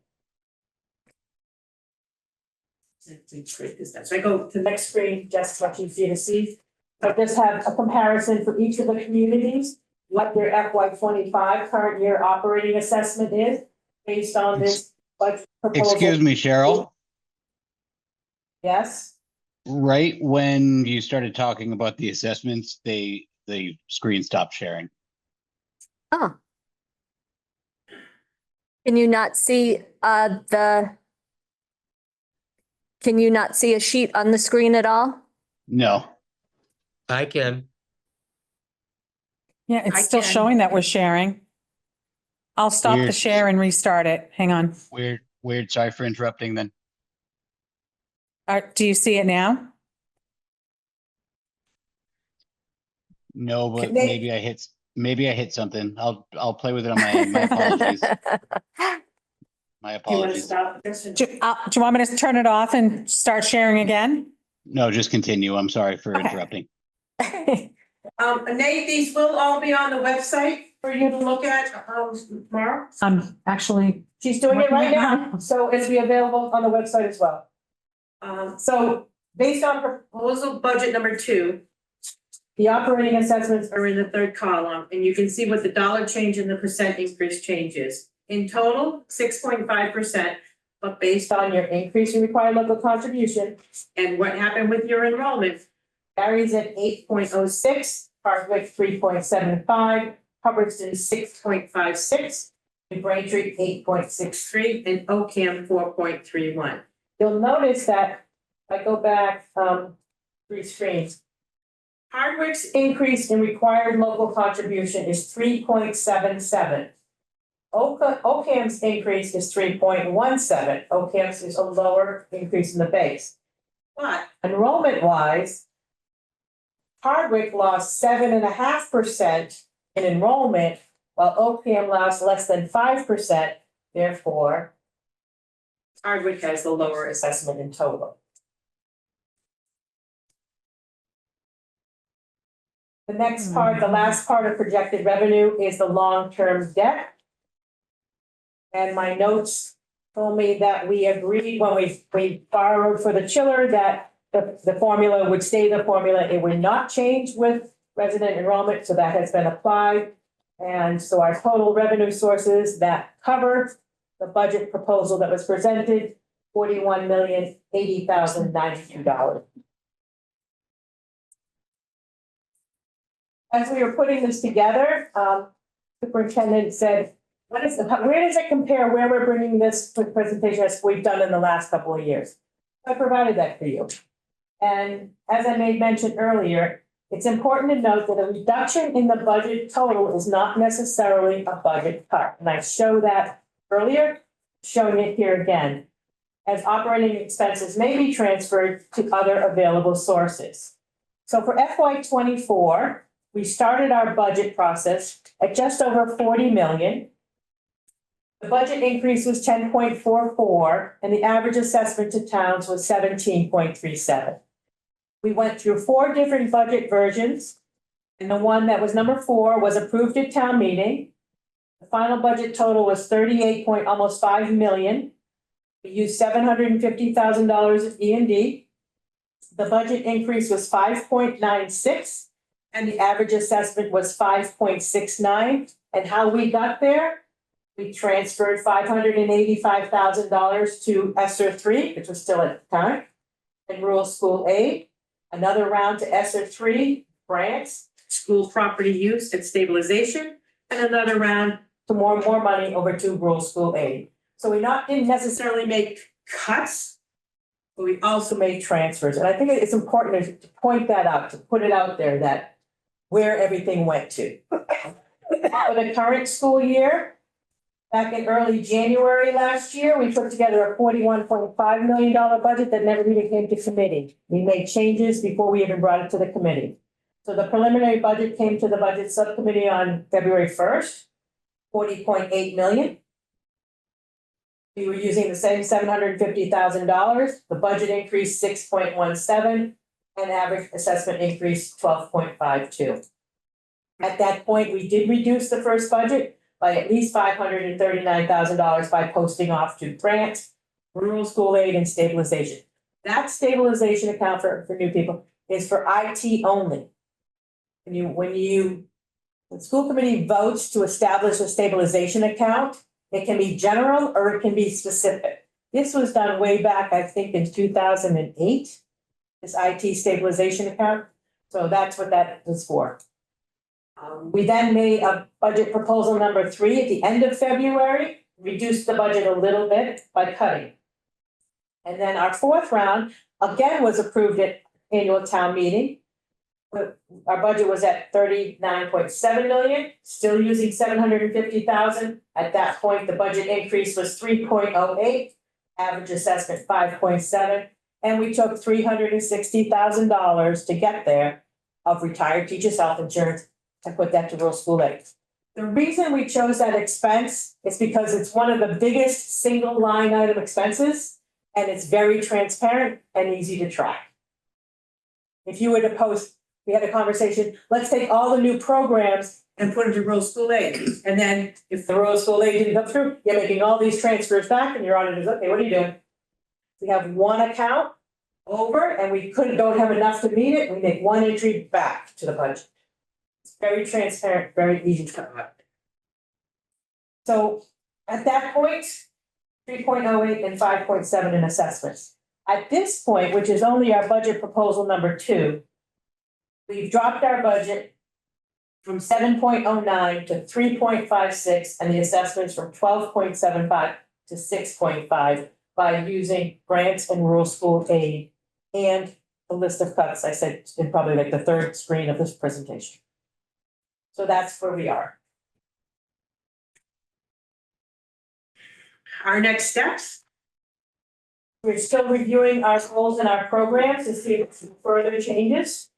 So I go to the next screen, just what you see to see. I just have a comparison for each of the communities, what their FY 25 current year operating assessment is. based on this budget proposal. Excuse me, Cheryl. Yes, Right when you started talking about the assessments, the screen stopped sharing. Oh. Can you not see can you not see a sheet on the screen at all? No. I can. Yeah, it's I still can. showing that we're sharing. I'll stop the Weird. share and restart it. Hang on. Weird. Sorry for interrupting then. Do you see it now? No, but They- maybe I hit something. I'll play with it on my apologies. My do you want to apologies. stop this? Do you want me to turn it off and start sharing again? No, just continue. I'm sorry for Okay. interrupting. Nate, these will all be on the website for you to look at, tomorrow. Actually, She's doing it right Working it now, now. so it'll be available on the website as well. So based on proposal budget number 2, the operating assessments are in the third column, and you can see what the dollar change and the percent increase changes. In total, 6.5%, but based on your increase in required local contribution and what happened with your enrollment, varies at 8.06, Hardwick 3.75, Hubbardston 6.56, New Braintree 8.63, and Ocam 4.31. You'll notice that if I go back 3 screens, Hardwick's increase in required local contribution is 3.77. Ocam's increase is 3.17. Ocam's is a lower increase in the base. But enrollment wise, Hardwick lost 7.5% in enrollment, while Ocam lost less than 5%. Therefore, Hardwick has the lower assessment in total. The next part, the last part of projected revenue is the long-term debt. And my notes told me that we agreed when we borrowed for the chiller that the formula would stay the formula. It would not change with resident enrollment, so that has been applied. And so our total revenue sources that cover the budget proposal that was presented, $41,080,092. As we were putting this together, superintendent said, where does it compare where we're bringing this presentation as we've done in the last couple of years? I provided that for you. And as I made mention earlier, it's important to note that a reduction in the budget total is not necessarily a budget cut. And I showed that earlier, showing it here again, as operating expenses may be transferred to other available sources. So for FY24, we started our budget process at just over 40 million. The budget increase was 10.44, and the average assessment to towns was 17.37. We went through 4 different budget versions, and the one that was number 4 was approved at town meeting. The final budget total was almost 5 million. We used $750,000 of E&D. The budget increase was 5.96, and the average assessment was 5.69. And how we got there? We transferred $585,000 to ESSER 3, which was still at the time, and rural school aid. Another round to ESSER 3 grants, school property use and stabilization, and another round to more money over to rural school aid. So we didn't necessarily make cuts, but we also made transfers. And I think it's important to point that out, to put it out there that where everything went to. For the current school year, back in early January last year, we put together a $41.5 million budget that never even came to committee. We made changes before we even brought it to the committee. So the preliminary budget came to the budget subcommittee on February 1st, $40.8 million. We were using the same $750,000. The budget increased 6.17 and average assessment increased 12.52. At that point, we did reduce the first budget by at least $539,000 by posting off to grants, rural school aid, and stabilization. That stabilization account for new people is for IT only. When the school committee votes to establish a stabilization account, It can be general or it can be specific. This was done way back, I think, in 2008, this IT stabilization account. So that's what that is for. We then made a budget proposal number 3 at the end of February, reduced the budget a little bit by cutting. And then our 4th round, again, was approved at annual town meeting. Our budget was at 39.7 million, still using 750,000. At that point, the budget increase was 3.08, average assessment 5.7, and we took $360,000 to get there of retired teachers' health insurance and put that to rural school aid. The reason we chose that expense is because it's one of the biggest single line item expenses, and it's very transparent and easy to track. If you were to post, we had a conversation, let's take all the new programs and put them to rural school aid. And then if the rural school aid didn't go through, you're making all these transfers back and your auditor's, okay, what are you doing? We have one account over and we don't have enough to meet it, we make one entry back to the budget. It's very transparent, very easy to cover. So at that point, 3.08 and 5.7 in assessments. At this point, which is only our budget proposal number 2, we've dropped our budget from 7.09 to 3.56 and the assessments from 12.75 to 6.5 by using grants and rural school aid and a list of cuts I said in probably like the 3rd screen of this presentation. So that's where we are. Our next steps. We're still reviewing our goals and our programs to see if there's further changes.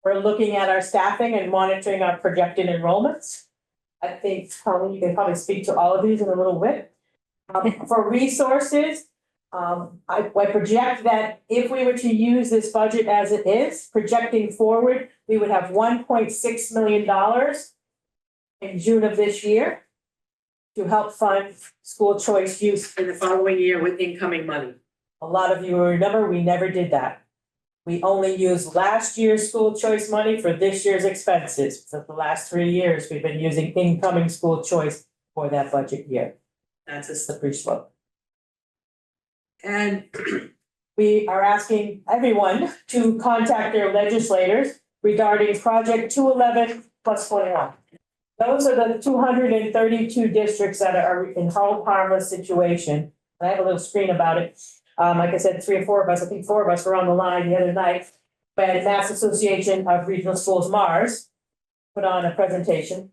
We're looking at our staffing and monitoring our projected enrollments. I think, Colleen, you can probably speak to all of these in a little bit. For resources, I project that if we were to use this budget as it is, projecting forward, we would have $1.6 million in June of this year to help fund school choice use in the following year with incoming money. A lot of you will remember, we never did that. We only used last year's school choice money for this year's expenses. So the last 3 years, we've been using incoming school choice for that budget year. That's a slippery slope. And we are asking everyone to contact their legislators regarding Project 211 plus 21. Those are the 232 districts that are in harmless situation. I have a little screen about it. Like I said, 3 or 4 of us, I think 4 of us were on the line the other night. But Mass Association of Regional Schools, MARS, put on a presentation.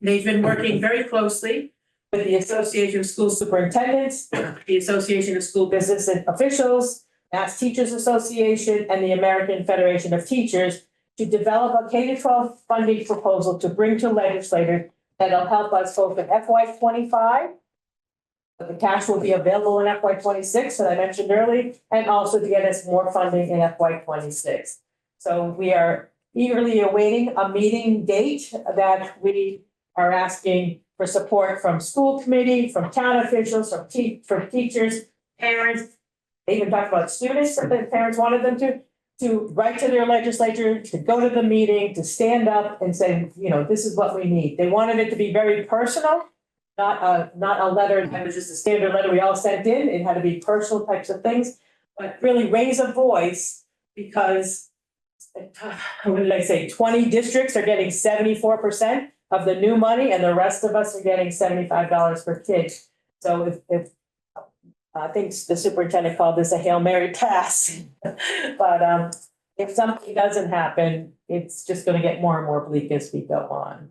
They've been working very closely with the Association of School Superintendents, the Association of School Business Officials, Mass Teachers Association, and the American Federation of Teachers to develop a K-12 funding proposal to bring to legislators that'll help us both in FY25. The cash will be available in FY26 that I mentioned earlier, and also to get us more funding in FY26. So we are eagerly awaiting a meeting date that we are asking for support from school committee, from town officials, from teachers, parents. They even talked about students, that the parents wanted them to write to their legislature, to go to the meeting, to stand up and say, you know, this is what we need. They wanted it to be very personal. Not a letter that was just a standard letter we all sent in. It had to be personal types of things, but really raise a voice because, what did I say, 20 districts are getting 74% of the new money and the rest of us are getting $75 per kid. So if I think the superintendent called this a Hail Mary pass, but if something doesn't happen, it's just going to get more and more bleak as we go on.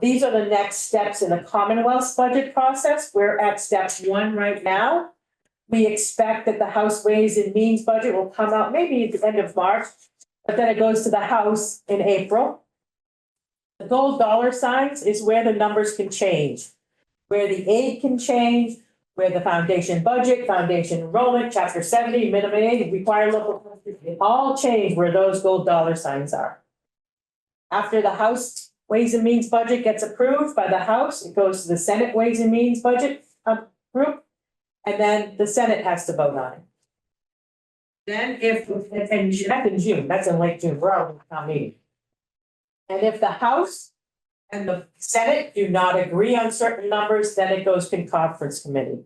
These are the next steps in the Commonwealth's budget process. We're at step 1 right now. We expect that the House Ways and Means budget will come out maybe at the end of March, but then it goes to the House in April. The gold dollar signs is where the numbers can change, where the aid can change, where the foundation budget, foundation enrollment, chapter 70, minimum aid, required local countries, they all change where those gold dollar signs are. After the House Ways and Means budget gets approved by the House, it goes to the Senate Ways and Means budget group, and then the Senate has to vote on it. Then and that's in June, that's in late June, we're already town meeting. And if the House and the Senate do not agree on certain numbers, then it goes to conference committee.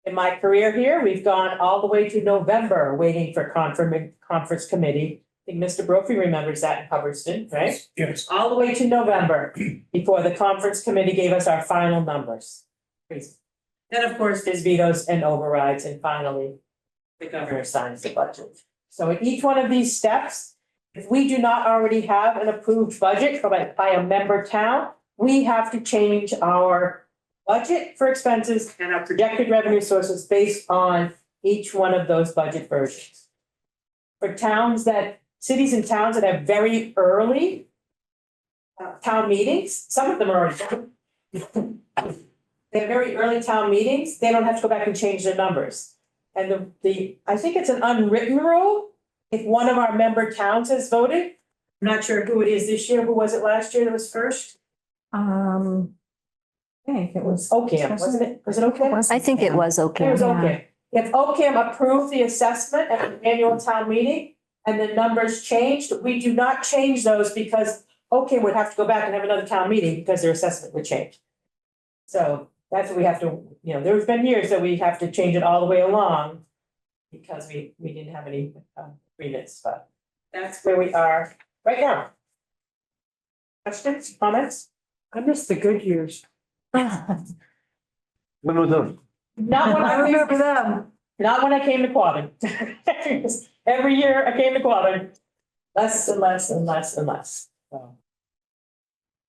In my career here, we've gone all the way to November waiting for conference committee. I think Mr. Brophy remembers that in Hubbardston, right? Yes. All the way to November before the conference committee gave us our final numbers. Crazy. Then, of course, there's vetoes and overrides, and finally, the governor signs the budget. So at each one of these steps, if we do not already have an approved budget by a member town, we have to change our budget for expenses and our projected revenue sources based on each one of those budget versions. For cities and towns that have very early town meetings, some of them are already done. They have very early town meetings, they don't have to go back and change their numbers. And I think it's an unwritten rule, if one of our member towns has voted, I'm not sure who it is this year, who was it last year that was first? I think it was. Ocam, wasn't it? Was it Ocam? I think it was okay. It was Ocam. If Ocam approved the assessment at the annual town meeting and the numbers changed, we do not change those because Ocam would have to go back and have another town meeting because their assessment would change. So that's what we have to, there's been years that we have to change it all the way along because we didn't have any agreements, but that's where we are right now. Questions, comments? I miss the good years. When were those? Not when I I remember them. Not when I came to Quabbin. Every year I came to Quabbin, less and less and less and less. So.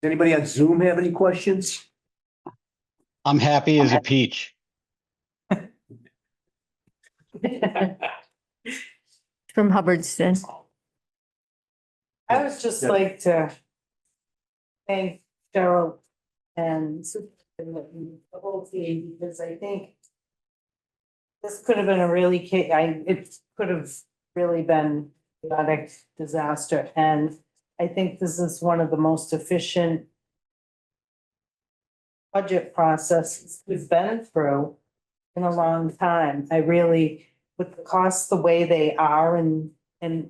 Does anybody on Zoom have any questions? I'm happy as a peach. From Hubbardston. I would just like to thank Cheryl and the whole team, because I think this could have been it could have really been a chaotic disaster, and I think this is one of the most efficient budget processes we've been through in a long time. I really, with the costs the way they are and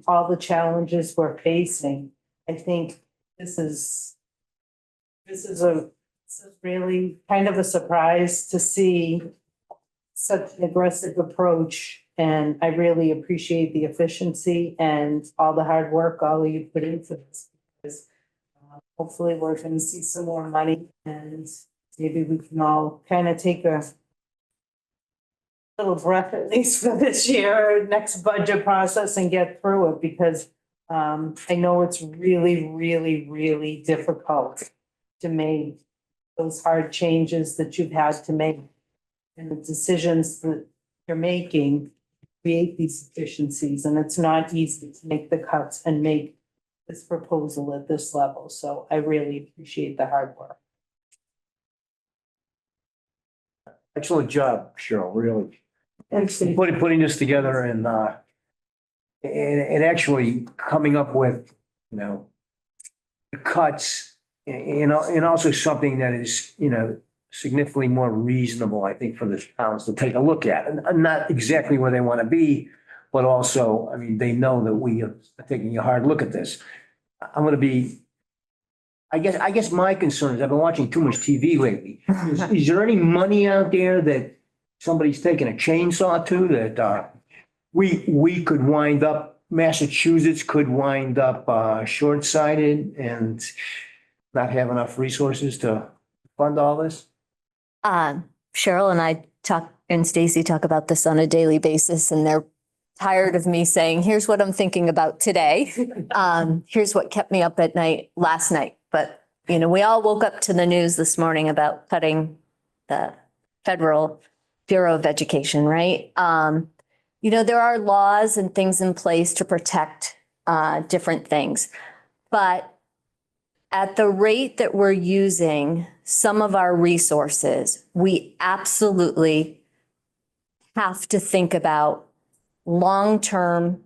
all the challenges we're facing, I think this is really kind of a surprise to see such an aggressive approach. And I really appreciate the efficiency and all the hard work all of you put into this. Because hopefully we're going to see some more money, and maybe we can all kind of take a little breath at least for this year, next budget process, and get through it, because I know it's really, really, really difficult to make those hard changes that you've had to make, and the decisions that you're making create these efficiencies, and it's not easy to make the cuts and make this proposal at this level. So I really appreciate the hard work. Excellent job, Cheryl, really. Thanks, Steve. Putting this together and actually coming up with, the cuts and also something that is, significantly more reasonable, I think, for the towns to take a look at. And not exactly where they want to be, but also, I mean, they know that we are taking a hard look at this. I'm going to be, I guess my concern is I've been watching too much TV lately. Is there any money out there that somebody's taking a chainsaw to that we could wind up, Massachusetts could wind up short-sighted and not have enough resources to fund all this? Cheryl and I talk, and Stacy talk about this on a daily basis, and they're tired of me saying, here's what I'm thinking about today. Here's what kept me up at night last night. But, we all woke up to the news this morning about cutting the Federal Bureau of Education, right? There are laws and things in place to protect different things. But at the rate that we're using some of our resources, we absolutely have to think about long-term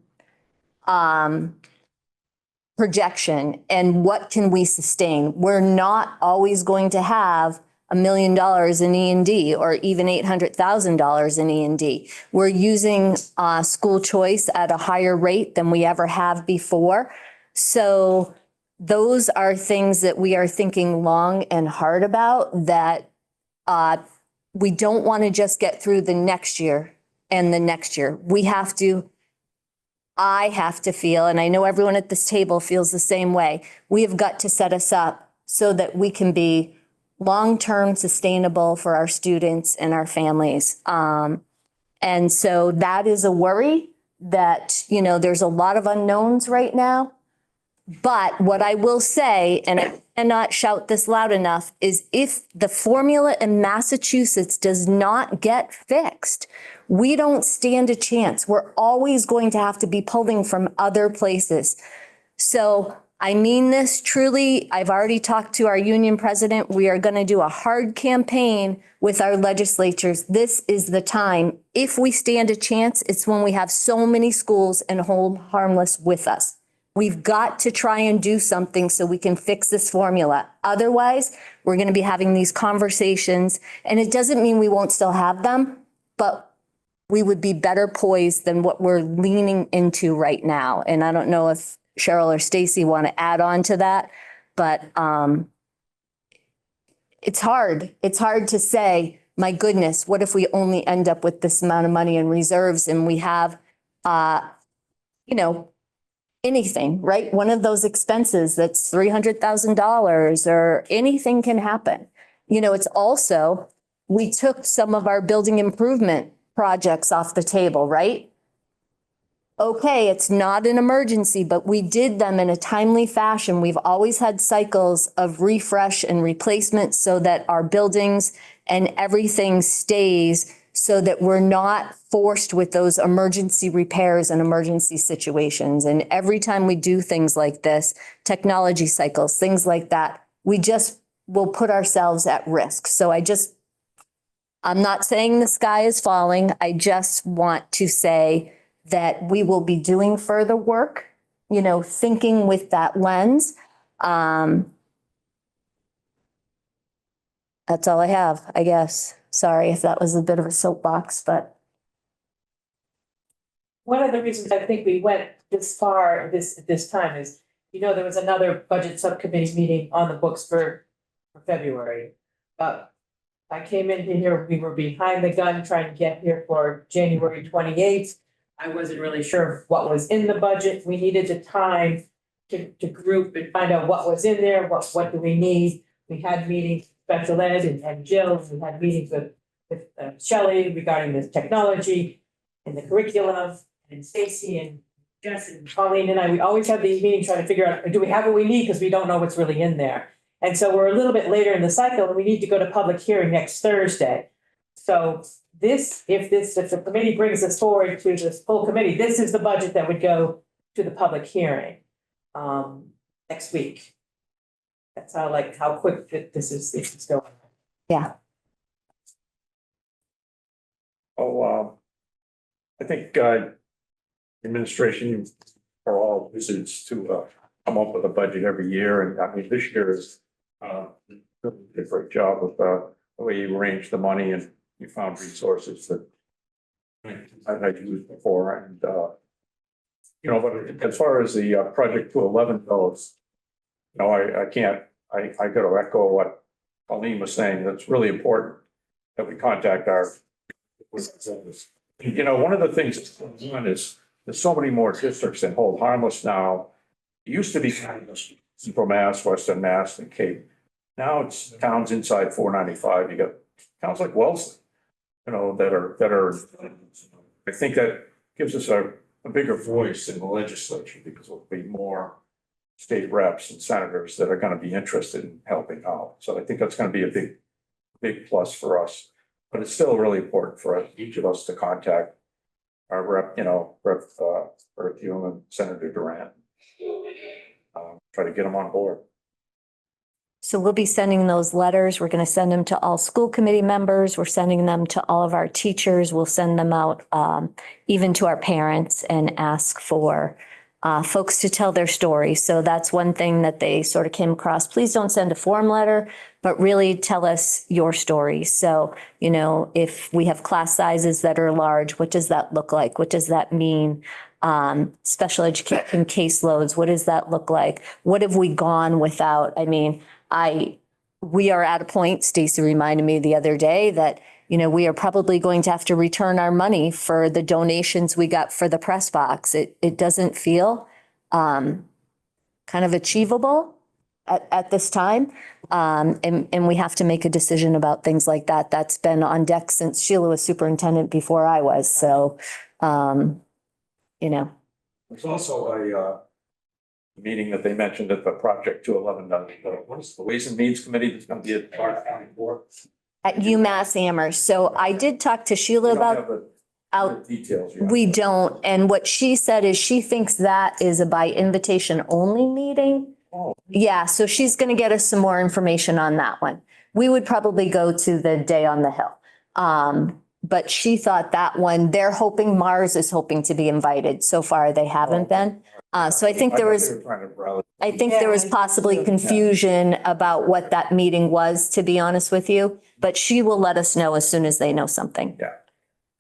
projection and what can we sustain. We're not always going to have $1 million in E&D or even $800,000 in E&D. We're using school choice at a higher rate than we ever have before. So those are things that we are thinking long and hard about that we don't want to just get through the next year and the next year. I have to feel, and I know everyone at this table feels the same way, we have got to set us up so that we can be long-term sustainable for our students and our families. And so that is a worry that, there's a lot of unknowns right now. But what I will say, and I cannot shout this loud enough, is if the formula in Massachusetts does not get fixed, we don't stand a chance. We're always going to have to be pulling from other places. So I mean this truly. I've already talked to our union president. We are going to do a hard campaign with our legislatures. This is the time. If we stand a chance, it's when we have so many schools and hold harmless with us. We've got to try and do something so we can fix this formula. Otherwise, we're going to be having these conversations, and it doesn't mean we won't still have them, but we would be better poised than what we're leaning into right now. And I don't know if Cheryl or Stacy want to add on to that, but it's hard. It's hard to say, my goodness, what if we only end up with this amount of money in reserves and we have, anything, right? One of those expenses that's $300,000 or anything can happen. It's also, we took some of our building improvement projects off the table, right? Okay, it's not an emergency, but we did them in a timely fashion. We've always had cycles of refresh and replacement so that our buildings and everything stays, so that we're not forced with those emergency repairs and emergency situations. And every time we do things like this, technology cycles, things like that, we just will put ourselves at risk. So I'm not saying the sky is falling. I just want to say that we will be doing further work, thinking with that lens. That's all I have, I guess. Sorry if that was a bit of a soapbox, but. One of the reasons I think we went this far this time is, there was another budget subcommittee meeting on the books for February. But I came into here, we were behind the gun trying to get here for January 28th. I wasn't really sure what was in the budget. We needed the time to group and find out what was in there, what do we need. We had meetings, special ed and Jill, we had meetings with Shelley regarding the technology and the curriculum, and Stacy and Jess and Colleen and I, we always have these meetings trying to figure out, do we have what we need? Because we don't know what's really in there. And so we're a little bit later in the cycle and we need to go to public hearing next Thursday. So if the committee brings this forward to this full committee, this is the budget that would go to the public hearing next week. That's how quick this is going. Yeah. I think administration are all visits to come up with a budget every year, and I mean this year is really did a great job with the way you arranged the money and you found resources that I've used before, and but as far as the project 211 goes, I got to echo what Colleen was saying. That's really important that we contact our. One of the things that's going on is there's so many more districts that hold harmless now. It used to be Central Mass, Western Mass, and Cape. Now it's towns inside 495. You got towns like Wellesley, that are. I think that gives us a bigger voice in the legislature because there'll be more state reps and senators that are going to be interested in helping out. So I think that's going to be a big plus for us. But it's still really important for each of us to contact our rep, Earth Hume and Senator Durant. Try to get them on board. So we'll be sending those letters. We're going to send them to all school committee members. We're sending them to all of our teachers. We'll send them out even to our parents and ask for folks to tell their story. So that's one thing that they sort of came across. Please don't send a form letter, but really tell us your story. So, if we have class sizes that are large, what does that look like? What does that mean? special education caseloads. What does that look like? What have we gone without? I mean, we are at a point, Stacy reminded me the other day that, you know, we are probably going to have to return our money for the donations we got for the press box. It doesn't feel kind of achievable at this time. And we have to make a decision about things like that. That's been on deck since Sheila was superintendent before I was. So, you know, There's also a meeting that they mentioned at the Project 211, what is the Ways and Means Committee that's going to be at Clark County Board? at UMass Amherst. So I did talk to Sheila We don't about have the out. details yet. We don't. And what she said is she thinks that is a by invitation only meeting. Oh. Yeah, so she's going to get us some more information on that one. We would probably go to the Day on the Hill. But she thought that one, they're hoping, Mars is hoping to be invited. So far, they haven't been. So I think there was, I think there was possibly confusion about what that meeting was, to be honest with you. But she will let us know as soon as they know something.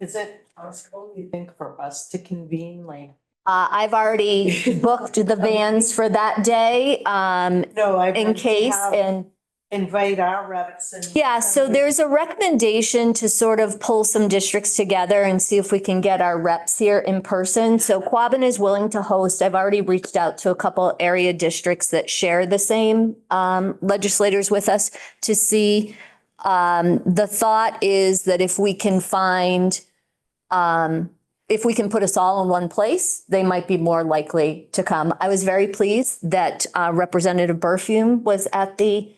Is it possible, you think, for us to convene like? I've already booked the vans for that day, No, I. in case, and Invite our reps and. yeah, so there's a recommendation to sort of pull some districts together and see if we can get our reps here in person. So Quabbin is willing to host. I've already reached out to a couple area districts that share the same legislators with us to see. The thought is that if we can find, if we can put us all in one place, they might be more likely to come. I was very pleased that Representative Berfume was at the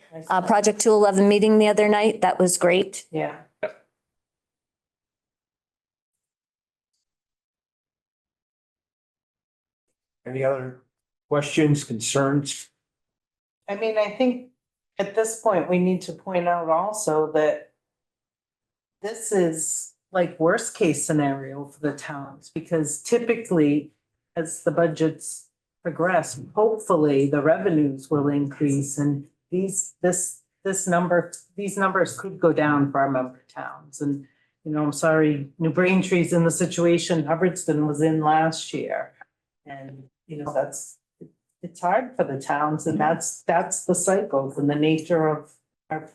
Project 211 meeting the other night. That was great. Yeah. Any other questions, concerns? I mean, I think at this point, we need to point out also that this is like worst case scenario for the towns, because typically as the budgets progress, hopefully the revenues will increase and these numbers could go down for our member towns. And, you know, I'm sorry, New Braintree's in the situation Hubbardston was in last year. And, you know, it's hard for the towns, and that's the cycles and the nature of our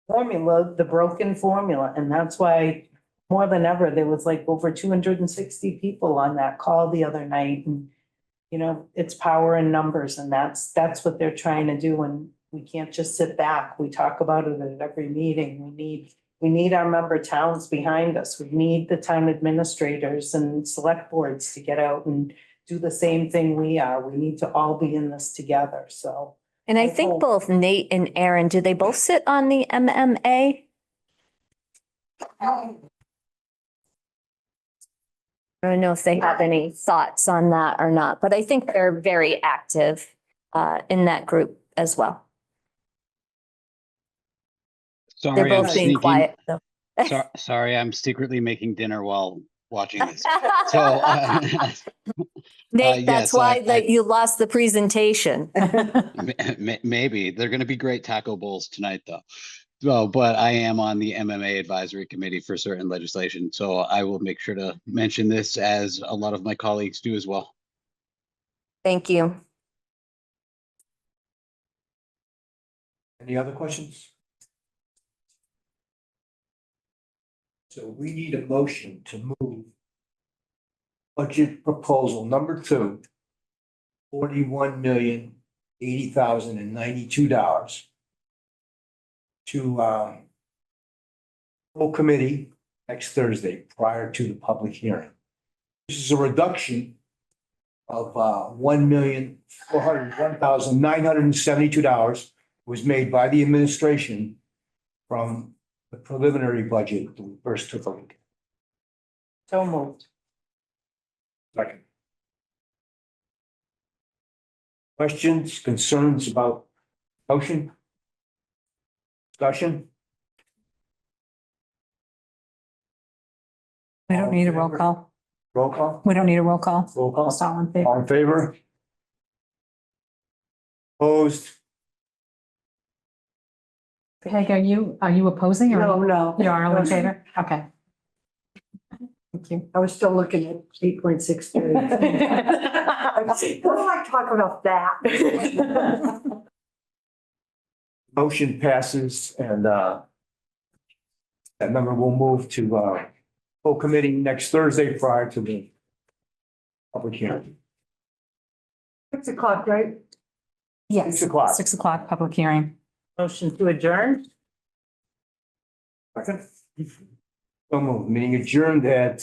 formula, the broken formula. And that's why more than ever, there was like over 260 people on that call the other night. And, you know, it's power in numbers, and that's what they're trying to do. And we can't just sit back. We talk about it at every meeting. We need our member towns behind us. We need the town administrators and select boards to get out and do the same thing we are. We need to all be in this together, so. And I think both Nate and Aaron, do they both sit on the MMA? I don't know if they have any thoughts on that or not, but I think they're very active in that group as well. They're Sorry, I'm both being sneaking. quiet, though. Sorry, I'm secretly making dinner while watching this. So, Nate, that's yes, why that you lost the presentation. maybe they're going to be great taco bowls tonight, though. Well, but I am on the MMA advisory committee for certain legislation, so I will make sure to mention this, as a lot of my colleagues do as well. Thank you. Any other questions? So we need a motion to move budget proposal number 2, $41,080,092 to full committee next Thursday prior to the public hearing. This is a reduction of $1,401,972 was made by the administration from the preliminary budget that we first took a look at. So moved. Second. Questions, concerns about motion? Discussion? We don't need a roll call. Roll call? We don't need a roll call. Roll call. Just all in favor. All in favor? Opposed? Peg, are you opposing or? No. You are all in favor? Okay. I was still looking at 8.63. What do I talk about that? Motion passes and that number will move to full committee next Thursday prior to the public hearing. 6 o'clock, right? Yes. 6 o'clock. 6 o'clock, public hearing. Motion to adjourn? Second. So moved. Meeting adjourned at